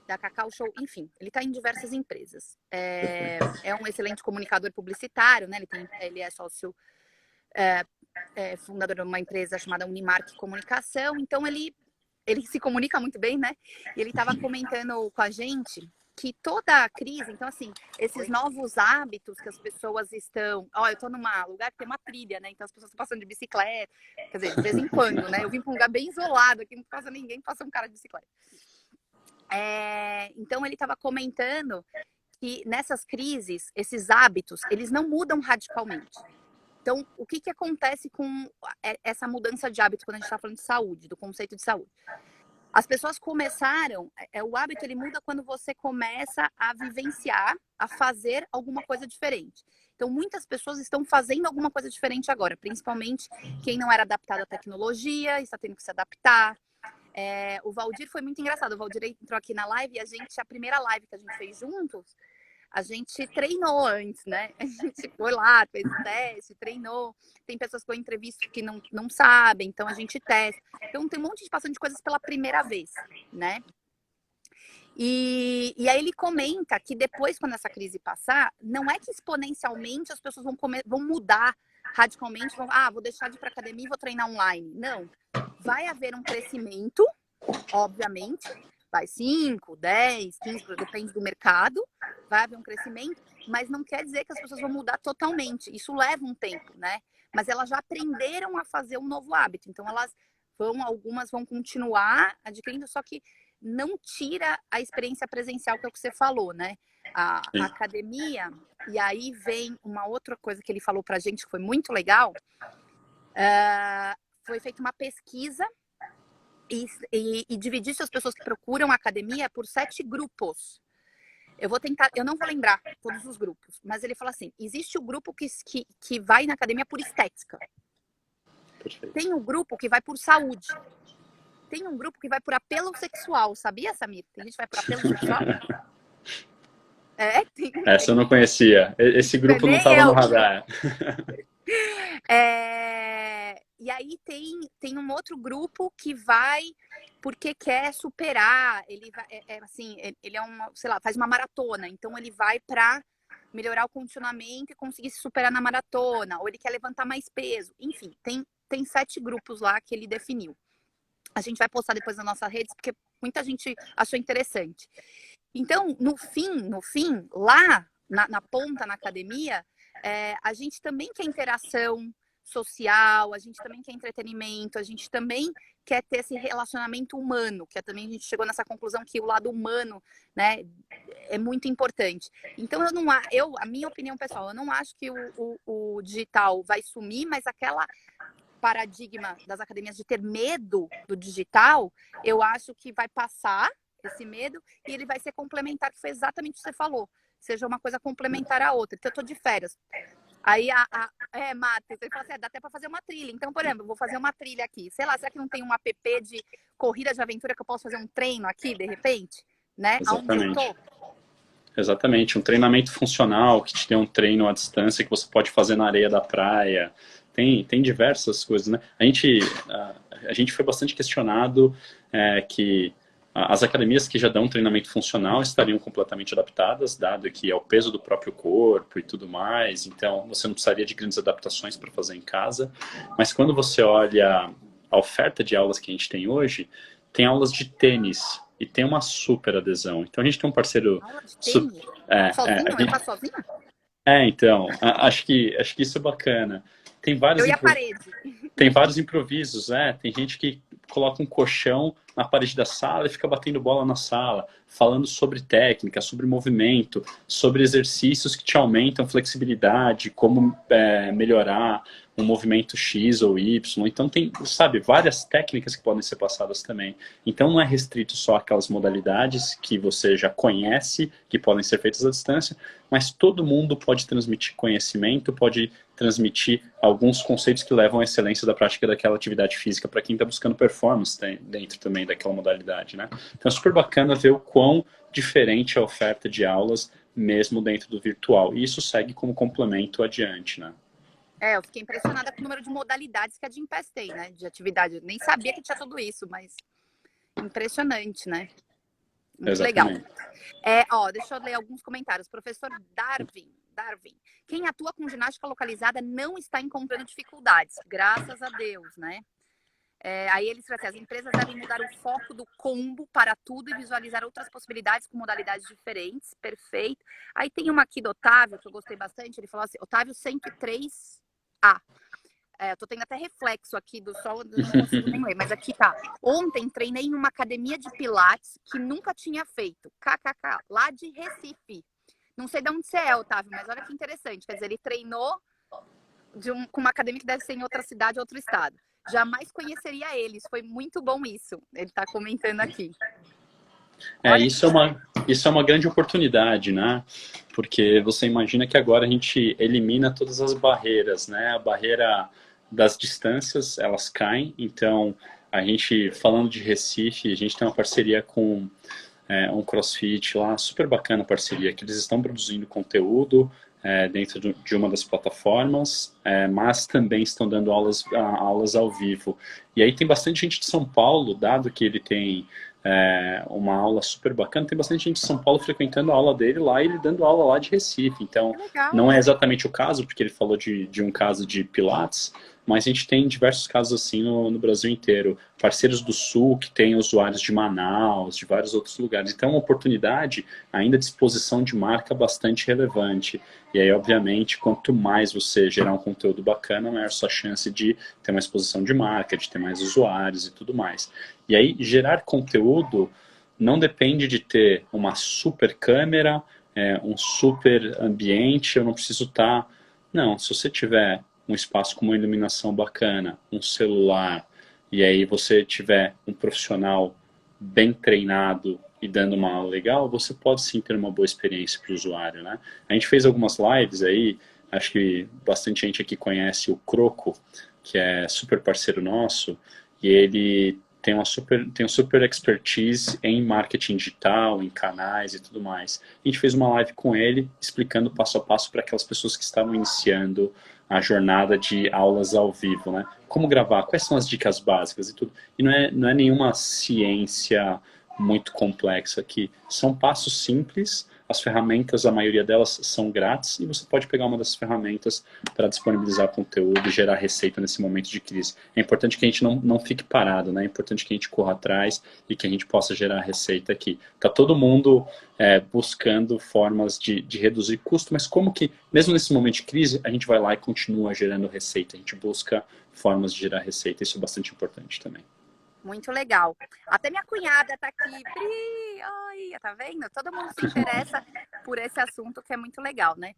da Cacau Show, enfim, ele está em diversas empresas. É um excelente comunicador publicitário, né? Ele é sócio fundador de uma empresa chamada Unimark Comunicação, então ele se comunica muito bem, né? E ele estava comentando com a gente que toda a crise, então assim, esses novos hábitos que as pessoas estão... eu tô num lugar que tem uma trilha, né? Então as pessoas estão passando de bicicleta, quer dizer, de vez em quando, né? Eu vim para um lugar bem isolado, aqui não passa ninguém, passa um cara de bicicleta. Então ele estava comentando que nessas crises, esses hábitos, eles não mudam radicalmente. Então, o que acontece com essa mudança de hábito quando a gente está falando de saúde, do conceito de saúde? As pessoas começaram, o hábito ele muda quando você começa a vivenciar, a fazer alguma coisa diferente. Então, muitas pessoas estão fazendo alguma coisa diferente agora, principalmente quem não era adaptado à tecnologia, está tendo que se adaptar. O Valdir foi muito engraçado, o Valdir entrou aqui na live e a primeira live que a gente fez juntos, a gente treinou antes, né? A gente foi lá, fez o teste, treinou. Tem pessoas que eu entrevisto que não sabem, então a gente testa. Então tem um monte de passando de coisas pela primeira vez, né? E aí ele comenta que depois, quando essa crise passar, não é que exponencialmente as pessoas vão mudar radicalmente, vou deixar de ir para academia e vou treinar online. Não. Vai haver um crescimento, obviamente, vai 5, 10, 15, depende do mercado, vai haver um crescimento, mas não quer dizer que as pessoas vão mudar totalmente. Isso leva um tempo, né? Mas elas já aprenderam a fazer um novo hábito. Então, algumas vão continuar adquirindo, só que não tira a experiência presencial, que é o que você falou, né? A academia, e aí vem uma outra coisa que ele falou pra gente, que foi muito legal. Foi feita uma pesquisa e dividir as pessoas que procuram academia por 7 grupos. Eu não vou lembrar todos os grupos, mas ele fala assim, existe o grupo que vai na academia por estética. Perfeito. Tem um grupo que vai por saúde. Tem um grupo que vai por apelo sexual, sabia, Samir? Tem gente que vai por apelo sexual? Essa eu não conhecia. Esse grupo não estava no radar. E aí tem um outro grupo que vai porque quer superar. Ele vai, ele faz uma maratona, então ele vai para melhorar o condicionamento e conseguir se superar na maratona, ou ele quer levantar mais peso. Enfim, tem 7 grupos lá que ele definiu. A gente vai postar depois nas nossas redes, porque muita gente achou interessante. Então, no fim, lá na ponta, na academia, a gente também quer interação social, a gente também quer entretenimento, a gente também quer ter esse relacionamento humano, que também a gente chegou nessa conclusão que o lado humano, né, é muito importante. Então, a minha opinião pessoal, eu não acho que o digital vai sumir, mas aquela paradigma das academias de ter medo do digital, eu acho que vai passar esse medo e ele vai ser complementar, que foi exatamente o que você falou, seja uma coisa complementar à outra. Então, eu tô de férias. Aí, Matheus, ele fala assim, dá até para fazer uma trilha. Então, por exemplo, eu vou fazer uma trilha aqui. Sei lá, será que não tem um app de corrida de aventura que eu posso fazer um treino aqui, de repente? Né? Exatamente. Aonde eu tô? Exatamente. Um treinamento funcional, que te dê um treino à distância que você pode fazer na areia da praia. Tem diversas coisas, né? A gente foi bastante questionado que as academias que já dão treinamento funcional estariam completamente adaptadas, dado que é o peso do próprio corpo e tudo mais, então você não precisaria de grandes adaptações para fazer em casa. Mas quando você olha a oferta de aulas que a gente tem hoje, tem aulas de tênis e tem uma super adesão. Então a gente tem um parceiro... Aula de tênis? Sozinho? Eu faço sozinho? Então, acho que isso é bacana. Tem vários Eu e a parede. tem vários improvisos, né? Tem gente que coloca um colchão na parede da sala e fica batendo bola na sala, falando sobre técnica, sobre movimento, sobre exercícios que te aumentam flexibilidade, como melhorar um movimento X ou Y. Então tem, sabe, várias técnicas que podem ser passadas também. Então não é restrito só àquelas modalidades que você já conhece, que podem ser feitas à distância, mas todo mundo pode transmitir conhecimento, pode transmitir alguns conceitos que levam à excelência da prática daquela atividade física para quem está buscando performance dentro também daquela modalidade, né? Então é super bacana ver o quão diferente é a oferta de aulas mesmo dentro do virtual. E isso segue como complemento adiante, né? Eu fiquei impressionada com o número de modalidades que a Gympass tem, né? De atividade. Eu nem sabia que tinha tudo isso, mas impressionante, né? Muito Exatamente. legal. Deixa eu ler alguns comentários. Professor Darwin. Quem atua com ginástica localizada não está encontrando dificuldades, graças a Deus, né? Aí ele escreve assim, as empresas devem mudar o foco do combo para tudo e visualizar outras possibilidades com modalidades diferentes. Perfeito. Aí tem uma aqui do Otávio, que eu gostei bastante. Ele falou assim, Otávio 103A. Eu tô tendo até reflexo aqui do sol, eu não consigo nem ler, mas aqui tá. Ontem treinei em uma academia de pilates que nunca tinha feito. KKK, lá de Recife. Não sei de onde você é, Otávio, mas olha que interessante. Quer dizer, ele treinou com uma academia que deve ser em outra cidade, outro estado. Jamais conheceria eles. Foi muito bom isso. Ele tá comentando aqui. Isso é uma grande oportunidade, né? Porque você imagina que agora a gente elimina todas as barreiras, né? A barreira das distâncias, elas caem. Então, a gente, falando de Recife, a gente tem uma parceria com um CrossFit lá, super bacana a parceria, que eles estão produzindo conteúdo dentro de uma das plataformas, mas também estão dando aulas ao vivo. E aí tem bastante gente de São Paulo, dado que ele tem uma aula super bacana, tem bastante gente de São Paulo frequentando a aula dele lá e ele dando aula lá de Recife. Então, não é exatamente o caso, porque ele falou de um caso de Pilates, mas a gente tem diversos casos assim no Brasil inteiro. Parceiros do Sul que tem usuários de Manaus, de vários outros lugares. Então, é uma oportunidade ainda de exposição de marca bastante relevante. E aí, obviamente, quanto mais você gerar um conteúdo bacana, maior sua chance de ter uma exposição de marca, de ter mais usuários e tudo mais. E aí, gerar conteúdo não depende de ter uma super câmera, um super ambiente, eu não preciso estar... Não, se você tiver um espaço com uma iluminação bacana, um celular, e aí você tiver um profissional bem treinado e dando uma aula legal, você pode sim ter uma boa experiência para o usuário, né? A gente fez algumas lives aí, acho que bastante gente aqui conhece o Croco, que é super parceiro nosso, e ele tem um super expertise em marketing digital, em canais e tudo mais. A gente fez uma live com ele, explicando passo a passo para aquelas pessoas que estavam iniciando a jornada de aulas ao vivo, né? Como gravar, quais são as dicas básicas e tudo. E não é nenhuma ciência muito complexa aqui. São passos simples, as ferramentas, a maioria delas são grátis, e você pode pegar uma dessas ferramentas para disponibilizar conteúdo e gerar receita nesse momento de crise. É importante que a gente não fique parado, né? É importante que a gente corra atrás e que a gente possa gerar receita aqui. Tá todo mundo buscando formas de reduzir custo, mas como que, mesmo nesse momento de crise, a gente vai lá e continua gerando receita, a gente busca formas de gerar receita, isso é bastante importante também. Muito legal. Até minha cunhada tá aqui. Pri, oi, tá vendo? Todo mundo se interessa por esse assunto, que é muito legal, né?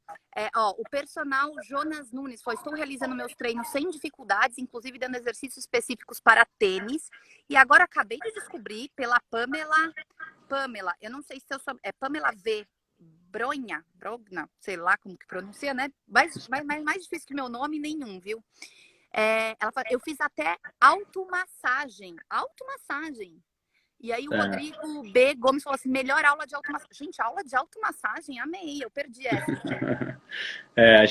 O personal Jonas Nunes foi: estou realizando meus treinos sem dificuldades, inclusive dando exercícios específicos para tênis. E agora acabei de descobrir pela Pamela, eu não sei se eu sou... É Pamela V. Brogna, sei lá como que pronuncia, né? Mais difícil que meu nome nenhum, viu? Ela fala, eu fiz até automassagem. E aí o Rodrigo B. Gomes falou assim, melhor aula de automassagem. Gente, aula de automassagem, amei, eu perdi essa. A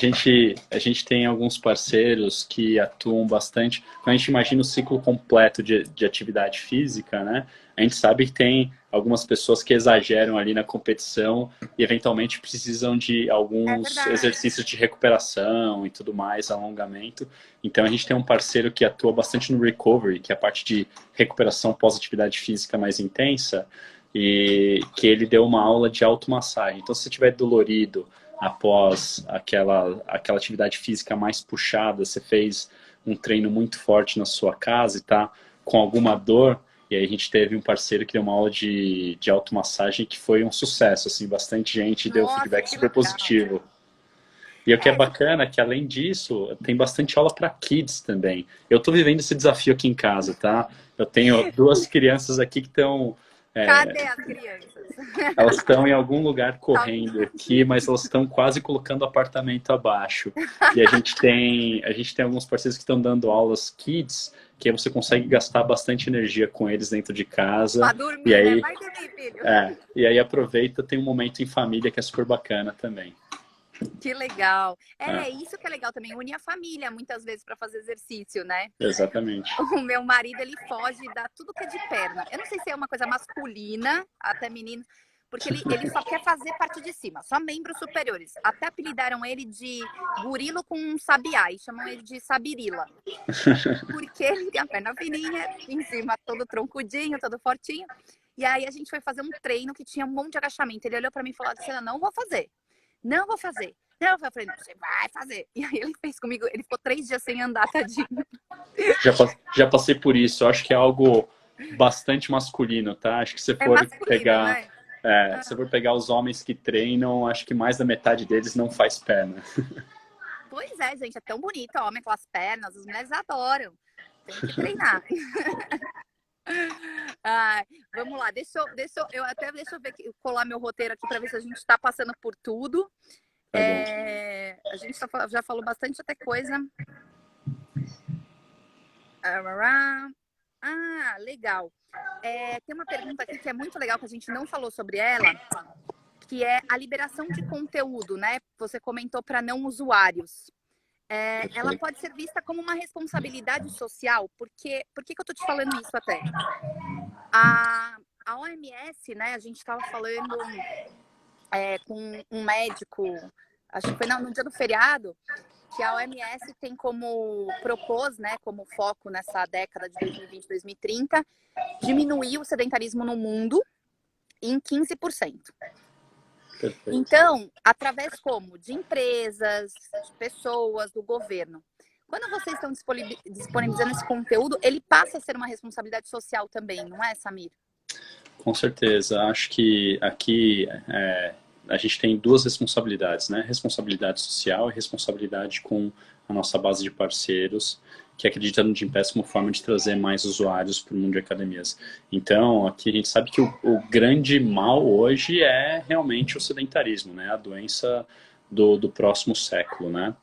gente tem alguns parceiros que atuam bastante. Quando a gente imagina o ciclo completo de atividade física, né? A gente sabe que tem algumas pessoas que exageram ali na competição e eventualmente precisam de alguns exercícios de recuperação e tudo mais, alongamento. Então a gente tem um parceiro que atua bastante no recovery, que é a parte de recuperação pós-atividade física mais intensa, e que ele deu uma aula de automassagem. Então se você estiver dolorido, após aquela atividade física mais puxada, você fez um treino muito forte na sua casa e tá com alguma dor, e aí a gente teve um parceiro que deu uma aula de automassagem que foi um sucesso, assim, bastante gente deu Nossa, feedback que super legal. positivo. E o que é É, bacana é que, além disso, tem bastante aula para kids também. Eu estou vivendo esse desafio aqui em casa, tá? Eu tenho duas crianças aqui que estão. cadê as crianças? Elas estão em algum lugar Tá. correndo aqui, mas elas estão quase colocando o apartamento abaixo. E a gente tem alguns parceiros que estão dando aulas kids, que aí você consegue gastar bastante energia com eles dentro de Pra casa. E dormir, né? aí, Vai dormir, filho. aproveita, tem um momento em família que é super bacana também. Que legal. É, É isso que é legal também, unir a família muitas vezes para fazer exercício, né? exatamente. O meu marido, ele foge da tudo que é de perna. Eu não sei se é uma coisa masculina, até menino, porque ele só quer fazer parte de cima, só membros superiores. Até apelidaram ele de gorilo com um sabiá e chamam ele de sabirila. Porque ele tem a perna fininha, em cima todo troncudinho, todo fortinho. E aí a gente foi fazer um treino que tinha um monte de agachamento. Ele olhou para mim e falou: Luciana, não vou fazer. Não vou fazer. Não, eu falei, não, você vai fazer. E aí ele fez comigo, ele ficou 3 dias sem andar, tadinho. Já passei por isso. Eu acho que é algo bastante masculino, tá? Acho que É masculino, né? se for pegar os homens que treinam, acho que mais da metade deles não faz perna. Pois é, gente, é tão bonito, ó, homem com as pernas, as mulheres adoram. Tem que treinar. Ai, vamos lá, deixa eu ver aqui, colar meu roteiro aqui para ver se a gente está passando por tudo. Tá bom. A gente já falou bastante até coisa. Ah, legal. Tem uma pergunta aqui que é muito legal, que a gente não falou sobre ela, que é a liberação de conteúdo, né? Você comentou para não usuários. Ela pode ser vista como uma responsabilidade social, porque por que eu tô te falando isso até? A OMS, né? A gente estava falando com um médico, acho que foi no dia do feriado, que a OMS tem propôs, né, como foco nessa década de 2020, 2030, diminuir o sedentarismo no mundo em 15%. Perfeito. Então, através como? De empresas, de pessoas, do governo. Quando vocês estão disponibilizando esse conteúdo, ele passa a ser uma responsabilidade social também, não é, Samir? Com certeza. Acho que aqui a gente tem duas responsabilidades, né? Responsabilidade social e responsabilidade com a nossa base de parceiros, que acredita no Gympass como forma de trazer mais usuários para o mundo de academias. Então, aqui a gente sabe que o grande mal hoje é realmente o sedentarismo, né? A doença do próximo século, né?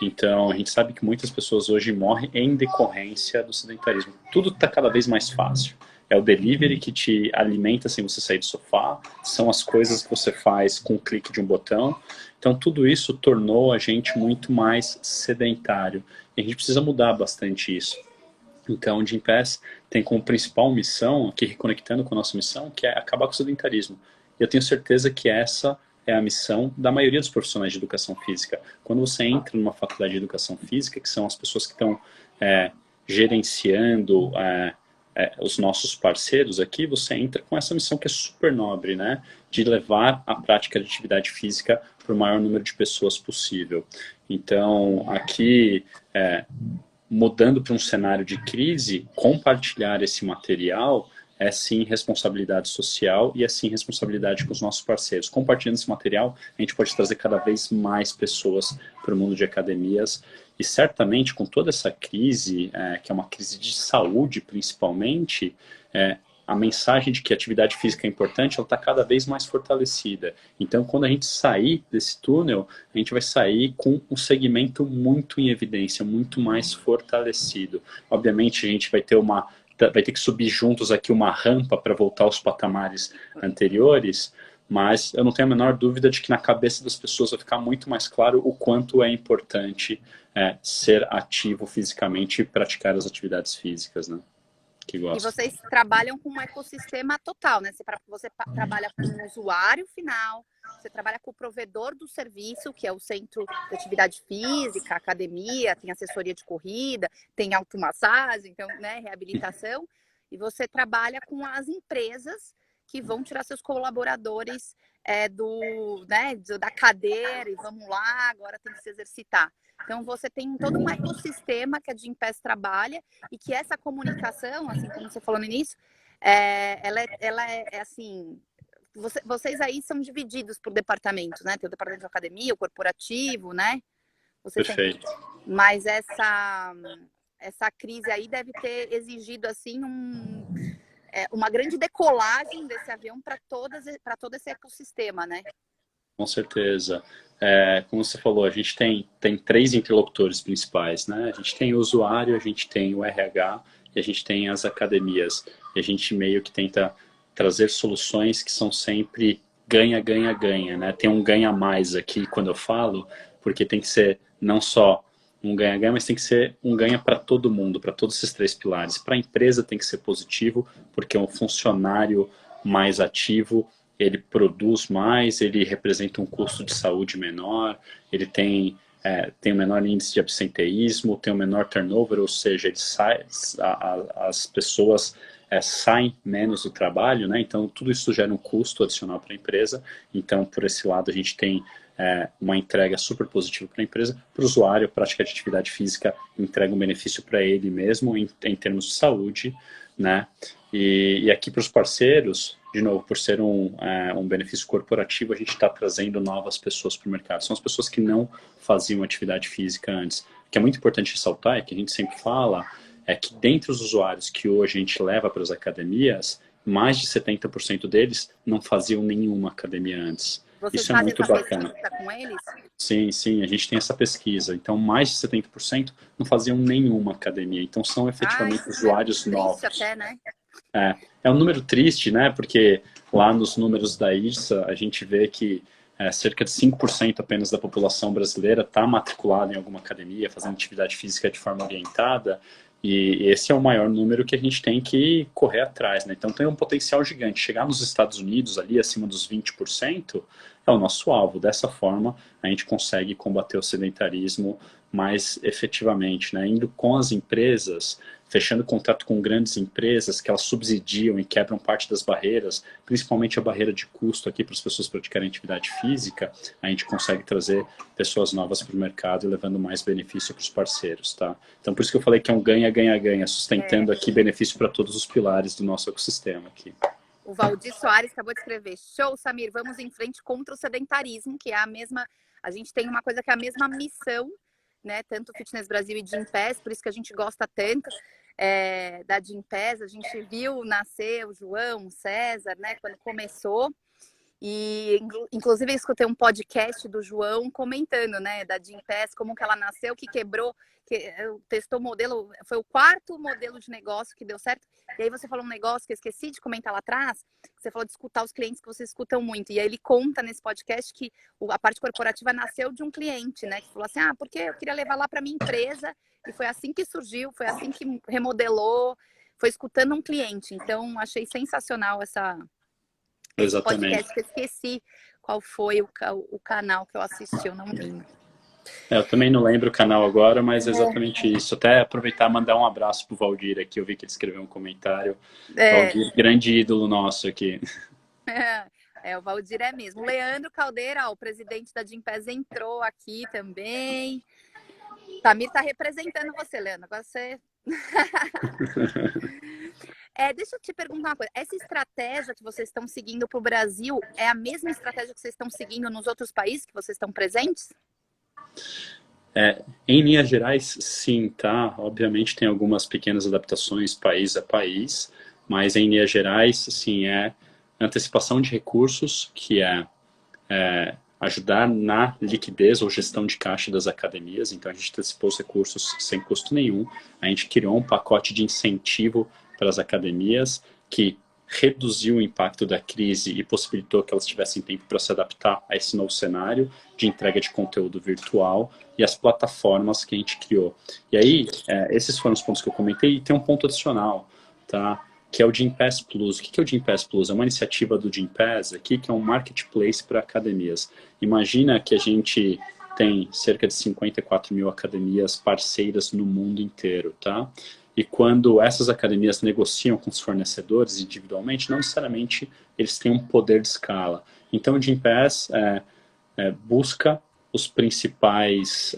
Então, a gente sabe que muitas pessoas hoje morrem em decorrência do sedentarismo. Tudo está cada vez mais fácil. É o delivery que te alimenta sem você sair do sofá, são as coisas que você faz com o clique de um botão. Então, tudo isso tornou a gente muito mais sedentário. E a gente precisa mudar bastante isso. Então, o Gympass tem como principal missão, aqui reconectando com a nossa missão, que é acabar com o sedentarismo. E eu tenho certeza que essa é a missão da maioria dos profissionais de educação física. Quando você entra numa faculdade de educação física, que são as pessoas que estão gerenciando os nossos parceiros aqui, você entra com essa missão que é super nobre, né? De levar a prática de atividade física para o maior número de pessoas possível. Então, aqui, mudando para um cenário de crise, compartilhar esse material é sim responsabilidade social e é sim responsabilidade com os nossos parceiros. Compartilhando esse material, a gente pode trazer cada vez mais pessoas para o mundo de academias e certamente com toda essa crise, que é uma crise de saúde principalmente, a mensagem de que a atividade física é importante, ela está cada vez mais fortalecida. Então, quando a gente sair desse túnel, a gente vai sair com um segmento muito em evidência, muito mais fortalecido. Obviamente, a gente vai ter que subir juntos aqui uma rampa para voltar aos patamares anteriores, mas eu não tenho a menor dúvida de que na cabeça das pessoas vai ficar muito mais claro o quanto é importante ser ativo fisicamente e praticar as atividades físicas, né? Que E gosto. vocês trabalham com um ecossistema total, né? Você trabalha com o usuário final, você trabalha com o provedor do serviço, que é o centro de atividade física, academia, tem assessoria de corrida, tem automassagem, então, né, reabilitação. E você trabalha com as empresas que vão tirar seus colaboradores da cadeira e vamos lá, agora tem que se exercitar. Então, você tem todo um ecossistema que a Gympass trabalha e que essa comunicação, assim como você falou no início, ela é assim, vocês aí são divididos por departamentos, né? Tem o departamento de academia, o corporativo, né? Vocês têm... Perfeito. Mas essa crise aí deve ter exigido, assim, uma grande decolagem desse avião para todo esse ecossistema, né? Com certeza. Como você falou, a gente tem três interlocutores principais, né? A gente tem o usuário, a gente tem o RH e a gente tem as academias. E a gente meio que tenta trazer soluções que são sempre ganha, ganha, ganha, né? Tem um ganha mais aqui quando eu falo, porque tem que ser não só um ganha-ganha, mas tem que ser um ganha para todo mundo, para todos esses três pilares. Para a empresa tem que ser positivo, porque é um funcionário mais ativo, ele produz mais, ele representa um custo de saúde menor, ele tem um menor índice de absenteísmo, tem um menor turnover, ou seja, ele as pessoas saem menos do trabalho, né? Então tudo isso gera um custo adicional para a empresa. Então, por esse lado, a gente tem uma entrega super positiva para a empresa. Para o usuário, a prática de atividade física entrega um benefício para ele mesmo em termos de saúde, né? E aqui para os parceiros, de novo, por ser um benefício corporativo, a gente está trazendo novas pessoas para o mercado. São as pessoas que não faziam atividade física antes. O que é muito importante ressaltar, é que a gente sempre fala, é que dentre os usuários que hoje a gente leva para as academias, mais de 70% deles não faziam nenhuma academia antes. Vocês Isso é fazem muito essa bacana. pesquisa com eles? Sim, sim, a gente tem essa pesquisa. Então, mais de 70% não faziam nenhuma academia. Então, são efetivamente usuários novos. Triste até, né? É um número triste, né? Porque lá nos números da IRSA, a gente vê que cerca de 5% apenas da população brasileira está matriculada em alguma academia, fazendo atividade física de forma orientada. E esse é o maior número que a gente tem que correr atrás, né? Então tem um potencial gigante. Chegar nos Estados Unidos ali acima dos 20% é o nosso alvo. Dessa forma a gente consegue combater o sedentarismo mais efetivamente, né? Indo com as empresas, fechando contrato com grandes empresas que elas subsidiam e quebram parte das barreiras, principalmente a barreira de custo aqui para as pessoas praticarem atividade física, a gente consegue trazer pessoas novas para o mercado e levando mais benefício para os parceiros, tá? Então por isso que eu falei que é um ganha-ganha-ganha, sustentando aqui benefício para todos os pilares do nosso ecossistema aqui. O Valdir Soares acabou de escrever: show, Samir, vamos em frente contra o sedentarismo, que é a mesma, a gente tem uma coisa que é a mesma missão, né? Tanto o Fitness Brasil e Gympass, por isso que a gente gosta tanto da Gympass. A gente viu nascer o João, o César, né? Quando começou. E, inclusive, eu escutei um podcast do João comentando, né, da Gympass, como que ela nasceu, que quebrou, que testou o modelo, foi o quarto modelo de negócio que deu certo. E aí você falou um negócio que eu esqueci de comentar lá atrás, que você falou de escutar os clientes que vocês escutam muito. E aí ele conta nesse podcast que a parte corporativa nasceu de um cliente, né, que falou assim, porque eu queria levar lá para minha empresa, e foi assim que surgiu, foi assim que remodelou, foi escutando um cliente. Então, achei sensacional esse Exatamente. podcast, que eu esqueci qual foi o canal que eu assisti, eu não lembro. Eu também não lembro o canal agora, mas é exatamente isso. Até aproveitar e mandar um abraço pro Valdir aqui, eu vi que ele escreveu um comentário. Valdir, grande ídolo nosso aqui. O Valdir é mesmo. O Leandro Caldeira, o presidente da Gympass, entrou aqui também. Samir tá representando você, Leandro. Agora você... deixa eu te perguntar uma coisa. Essa estratégia que vocês estão seguindo para o Brasil é a mesma estratégia que vocês estão seguindo nos outros países que vocês estão presentes? Em linhas gerais, sim, tá? Obviamente tem algumas pequenas adaptações país a país, mas em linhas gerais, sim, antecipação de recursos, que ajudar na liquidez ou gestão de caixa das academias. Então a gente antecipou os recursos sem custo nenhum. A gente criou um pacote de incentivo para as academias que reduziu o impacto da crise e possibilitou que elas tivessem tempo para se adaptar a esse novo cenário de entrega de conteúdo virtual e as plataformas que a gente criou. E aí, esses foram os pontos que eu comentei, e tem um ponto adicional, tá? Que é o Gympass Plus. O que é o Gympass Plus? É uma iniciativa do Gympass aqui, que é um marketplace para academias. Imagina que a gente tem cerca de 54 mil academias parceiras no mundo inteiro, tá? E quando essas academias negociam com os fornecedores individualmente, não necessariamente eles têm um poder de escala. Então, o Gympass busca os principais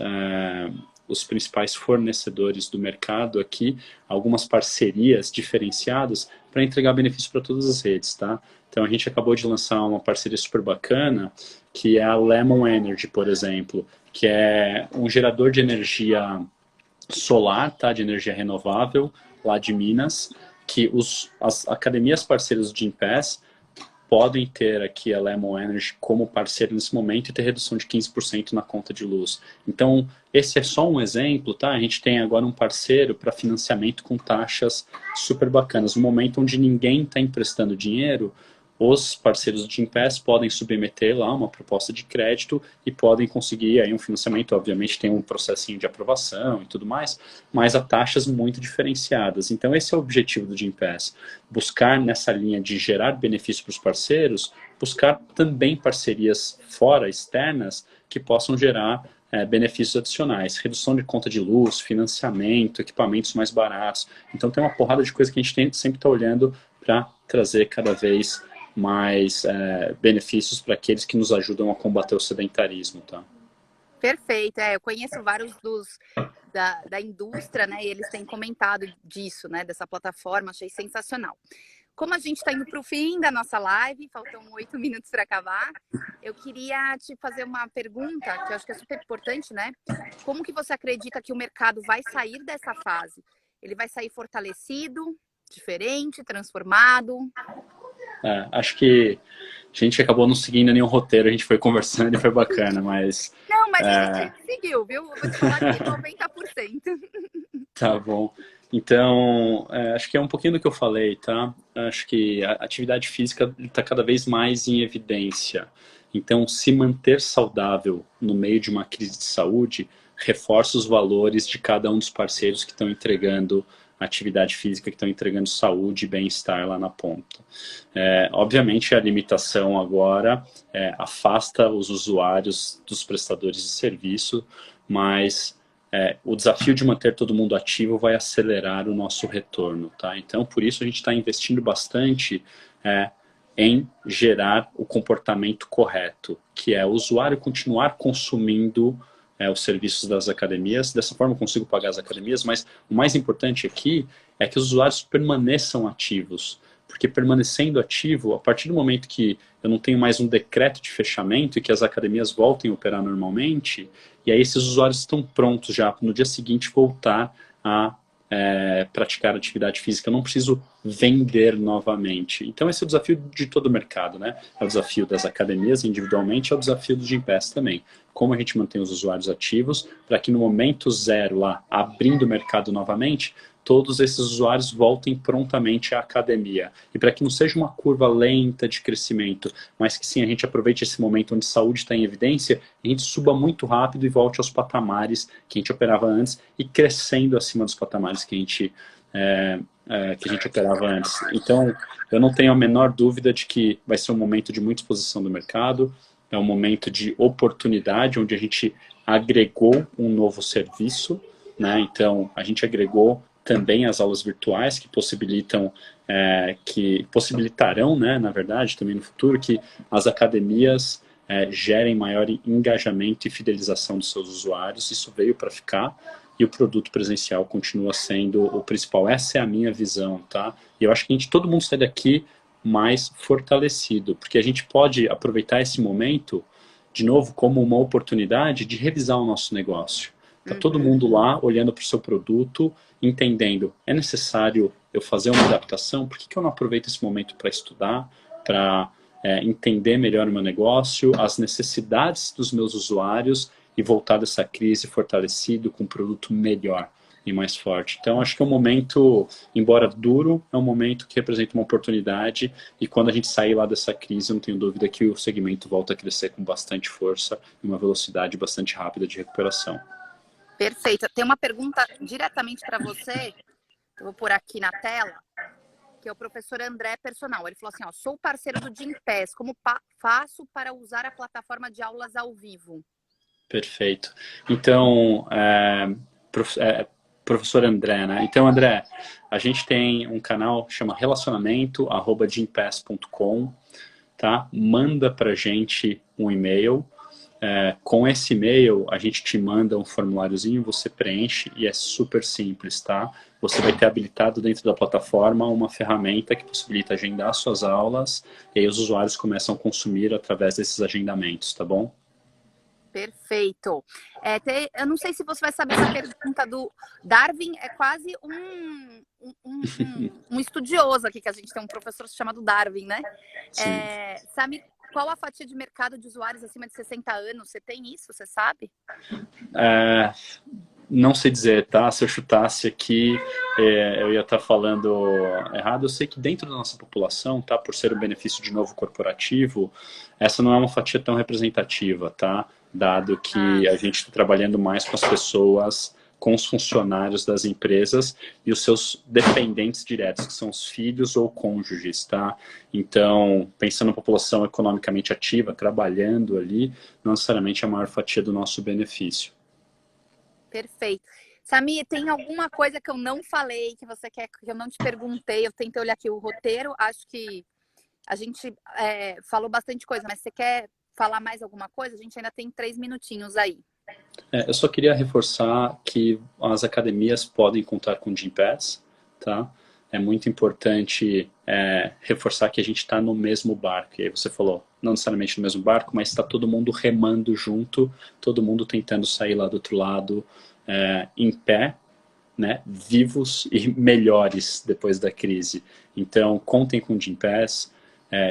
fornecedores do mercado aqui, algumas parcerias diferenciadas para entregar benefício para todas as redes, tá? Então a gente acabou de lançar uma parceria super bacana, que é a Lemon Energy, por exemplo, que é um gerador de energia solar, tá? De energia renovável, lá de Minas, que as academias parceiras do Gympass podem ter aqui a Lemon Energy como parceiro nesse momento e ter redução de 15% na conta de luz. Então, esse é só um exemplo, tá? A gente tem agora um parceiro para financiamento com taxas super bacanas. No momento onde ninguém está emprestando dinheiro, os parceiros do Gympass podem submeter lá uma proposta de crédito e podem conseguir aí um financiamento. Obviamente tem um processinho de aprovação e tudo mais, mas a taxas muito diferenciadas. Então esse é o objetivo do Gympass, buscar nessa linha de gerar benefício para os parceiros, buscar também parcerias fora, externas, que possam gerar benefícios adicionais, redução de conta de luz, financiamento, equipamentos mais baratos. Então tem uma porrada de coisa que a gente sempre está olhando para trazer cada vez mais benefícios para aqueles que nos ajudam a combater o sedentarismo, tá? Perfeito, eu conheço vários da indústria, né, e eles têm comentado disso, né, dessa plataforma, achei sensacional. Como a gente está indo para o fim da nossa live, faltam 8 minutos para acabar, eu queria te fazer uma pergunta, que eu acho que é super importante, né? Como que você acredita que o mercado vai sair dessa fase? Ele vai sair fortalecido, diferente, transformado? Acho que a gente acabou não seguindo nenhum roteiro, a gente foi conversando e foi bacana, mas... Não, mas a gente seguiu, viu? Vou te falar que 90%. Tá bom. Então, acho que é um pouquinho do que eu falei, tá? Acho que a atividade física está cada vez mais em evidência. Então, se manter saudável no meio de uma crise de saúde reforça os valores de cada um dos parceiros que estão entregando atividade física, que estão entregando saúde e bem-estar lá na ponta. Obviamente, a limitação agora afasta os usuários dos prestadores de serviço, mas o desafio de manter todo mundo ativo vai acelerar o nosso retorno, tá? Então, por isso a gente está investindo bastante em gerar o comportamento correto, que é o usuário continuar consumindo os serviços das academias. Dessa forma eu consigo pagar as academias, mas o mais importante aqui é que os usuários permaneçam ativos, porque permanecendo ativo, a partir do momento que eu não tenho mais um decreto de fechamento e que as academias voltem a operar normalmente, e aí esses usuários estão prontos já no dia seguinte voltar a praticar atividade física. Eu não preciso vender novamente. Então esse é o desafio de todo o mercado, né? É o desafio das academias individualmente, é o desafio do Gympass também. Como a gente mantém os usuários ativos para que no momento zero lá, abrindo o mercado novamente, todos esses usuários voltem prontamente à academia. E para que não seja uma curva lenta de crescimento, mas que sim, a gente aproveite esse momento onde saúde está em evidência, a gente suba muito rápido e volte aos patamares que a gente operava antes e crescendo acima dos patamares que a gente operava antes. Então, eu não tenho a menor dúvida de que vai ser um momento de muita exposição do mercado, é um momento de oportunidade, onde a gente agregou um novo serviço, né? Então, a gente agregou também as aulas virtuais que possibilitarão, né, na verdade, também no futuro, que as academias gerem maior engajamento e fidelização dos seus usuários. Isso veio para ficar e o produto presencial continua sendo o principal. Essa é a minha visão, tá? E eu acho que todo mundo sai daqui mais fortalecido, porque a gente pode aproveitar esse momento, de novo, como uma oportunidade de revisar o nosso negócio. Está todo mundo lá olhando para o seu produto, entendendo, é necessário eu fazer uma adaptação? Por que eu não aproveito esse momento para estudar, para entender melhor o meu negócio, as necessidades dos meus usuários e voltar dessa crise fortalecido com um produto melhor e mais forte? Então, acho que é um momento, embora duro, é um momento que representa uma oportunidade, e quando a gente sair lá dessa crise, eu não tenho dúvida que o segmento volta a crescer com bastante força e uma velocidade bastante rápida de recuperação. Perfeito. Tem uma pergunta diretamente para você, eu vou pôr aqui na tela, que é o professor André Personal. Ele falou assim, sou parceiro do Gympass, como faço para usar a plataforma de aulas ao vivo? Perfeito. Então, professor André, né? Então, André, a gente tem um canal que chama relacionamento@gympass.com, tá? Manda pra gente um e-mail. Com esse e-mail, a gente te manda um formuláriozinho, você preenche e é super simples, tá? Você vai ter habilitado dentro da plataforma uma ferramenta que possibilita agendar suas aulas e aí os usuários começam a consumir através desses agendamentos, tá bom? Perfeito. Eu não sei se você vai saber essa pergunta do Darwin, é quase um estudioso aqui, que a gente tem um professor chamado Darwin, né? Sim. Samir, qual a fatia de mercado de usuários acima de 60 anos? Você tem isso, você sabe? Não sei dizer, tá? Se eu chutasse aqui, eu ia estar falando errado. Eu sei que dentro da nossa população, tá? Por ser um benefício de novo corporativo, essa não é uma fatia tão representativa, tá? Dado que a gente está trabalhando mais com as pessoas, com os funcionários das empresas e os seus dependentes diretos, que são os filhos ou cônjuges, tá? Então, pensando na população economicamente ativa, trabalhando ali, não necessariamente é a maior fatia do nosso benefício. Perfeito. Samir, tem alguma coisa que eu não falei, que você quer, que eu não te perguntei? Eu tentei olhar aqui o roteiro, acho que a gente falou bastante coisa, mas você quer falar mais alguma coisa? A gente ainda tem 3 minutinhos aí. Eu só queria reforçar que as academias podem contar com Gympass, tá? É muito importante reforçar que a gente está no mesmo barco. E aí você falou, não necessariamente no mesmo barco, mas está todo mundo remando junto, todo mundo tentando sair lá do outro lado em pé, né? Vivos e melhores depois da crise. Então, contem com o Gympass.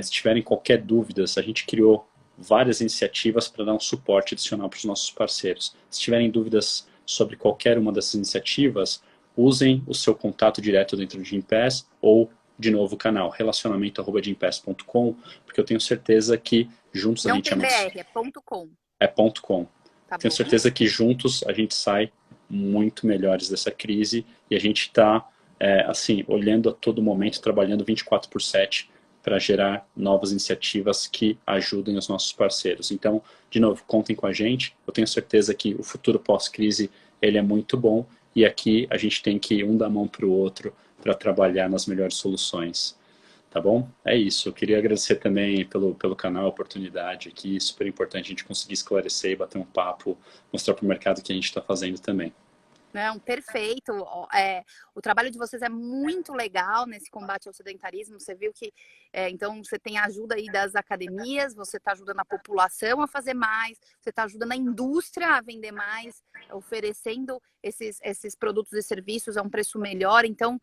Se tiverem qualquer dúvida, a gente criou várias iniciativas para dar um suporte adicional para os nossos parceiros. Se tiverem dúvidas sobre qualquer uma dessas iniciativas, usem o seu contato direto dentro do Gympass ou, de novo, o canal relacionamento@gympass.com, porque eu tenho certeza que juntos a Não gente tem BR, é ponto .com. É ponto .com. Tá Tenho bom? certeza que juntos a gente sai muito melhores dessa crise e a gente está, assim, olhando a todo momento, trabalhando 24/7 para gerar novas iniciativas que ajudem os nossos parceiros. Então, de novo, contem com a gente. Eu tenho certeza que o futuro pós-crise ele é muito bom e aqui a gente tem que ir um dar mão para o outro para trabalhar nas melhores soluções. Tá bom? É isso. Eu queria agradecer também pelo canal, a oportunidade aqui. Super importante a gente conseguir esclarecer e bater um papo, mostrar para o mercado o que a gente está fazendo também. Não, perfeito. O trabalho de vocês é muito legal nesse combate ao sedentarismo. Você viu que, então, você tem a ajuda aí das academias, você está ajudando a população a fazer mais, você está ajudando a indústria a vender mais, oferecendo esses produtos e serviços a um preço melhor. Então,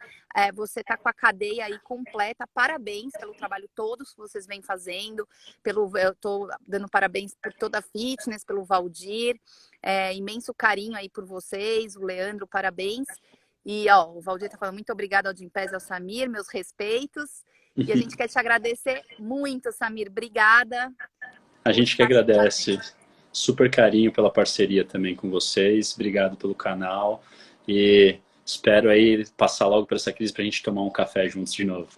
você está com a cadeia aí completa. Parabéns pelo trabalho todo que vocês vêm fazendo. Eu estou dando parabéns por toda a fitness, pelo Valdir. Imenso carinho aí por vocês, o Leandro, parabéns. E o Valdir tá falando muito obrigado ao Gympass e ao Samir, meus respeitos. E a gente quer te agradecer muito, Samir. Obrigada. A gente que agradece. Super carinho pela parceria também com vocês. Obrigado pelo canal. E espero aí passar logo por essa crise para a gente tomar um café juntos de novo.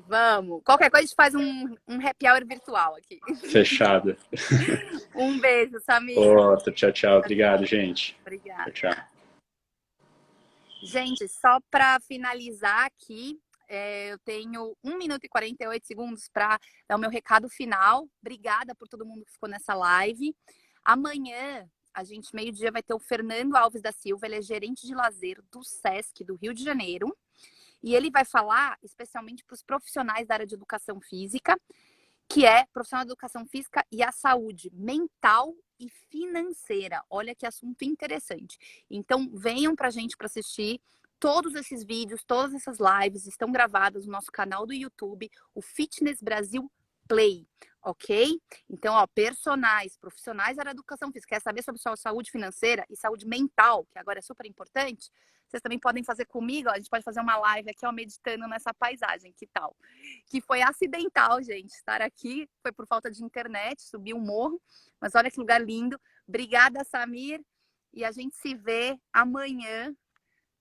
Vamos. Qualquer coisa a gente faz um happy hour virtual aqui. Fechado. Um beijo, Samir. Outro. Tchau, tchau. Obrigado, gente. Obrigada. Tchau, tchau. Gente, só para finalizar aqui, eu tenho 1 minuto e 48 segundos para dar o meu recado final. Obrigada por todo mundo que ficou nessa live. Amanhã, a gente, meio-dia, vai ter o Fernando Alves da Silva. Ele é gerente de lazer do SESC do Rio de Janeiro. E ele vai falar especialmente para os profissionais da área de educação física, que é profissional de educação física e a saúde mental e financeira. Olha que assunto interessante. Então, venham para a gente para assistir. Todos esses vídeos, todas essas lives estão gravadas no nosso canal do YouTube, o Fitness Brasil Play, ok? Então, profissionais da educação física, quer saber sobre sua saúde financeira e saúde mental, que agora é super importante, vocês também podem fazer comigo, a gente pode fazer uma live aqui, meditando nessa paisagem, que tal? Que foi acidental, gente, estar aqui, foi por falta de internet, subi um morro, mas olha que lugar lindo. Obrigada, Samir, e a gente se vê amanhã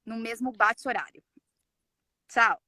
no mesmo bate-horário. Tchau!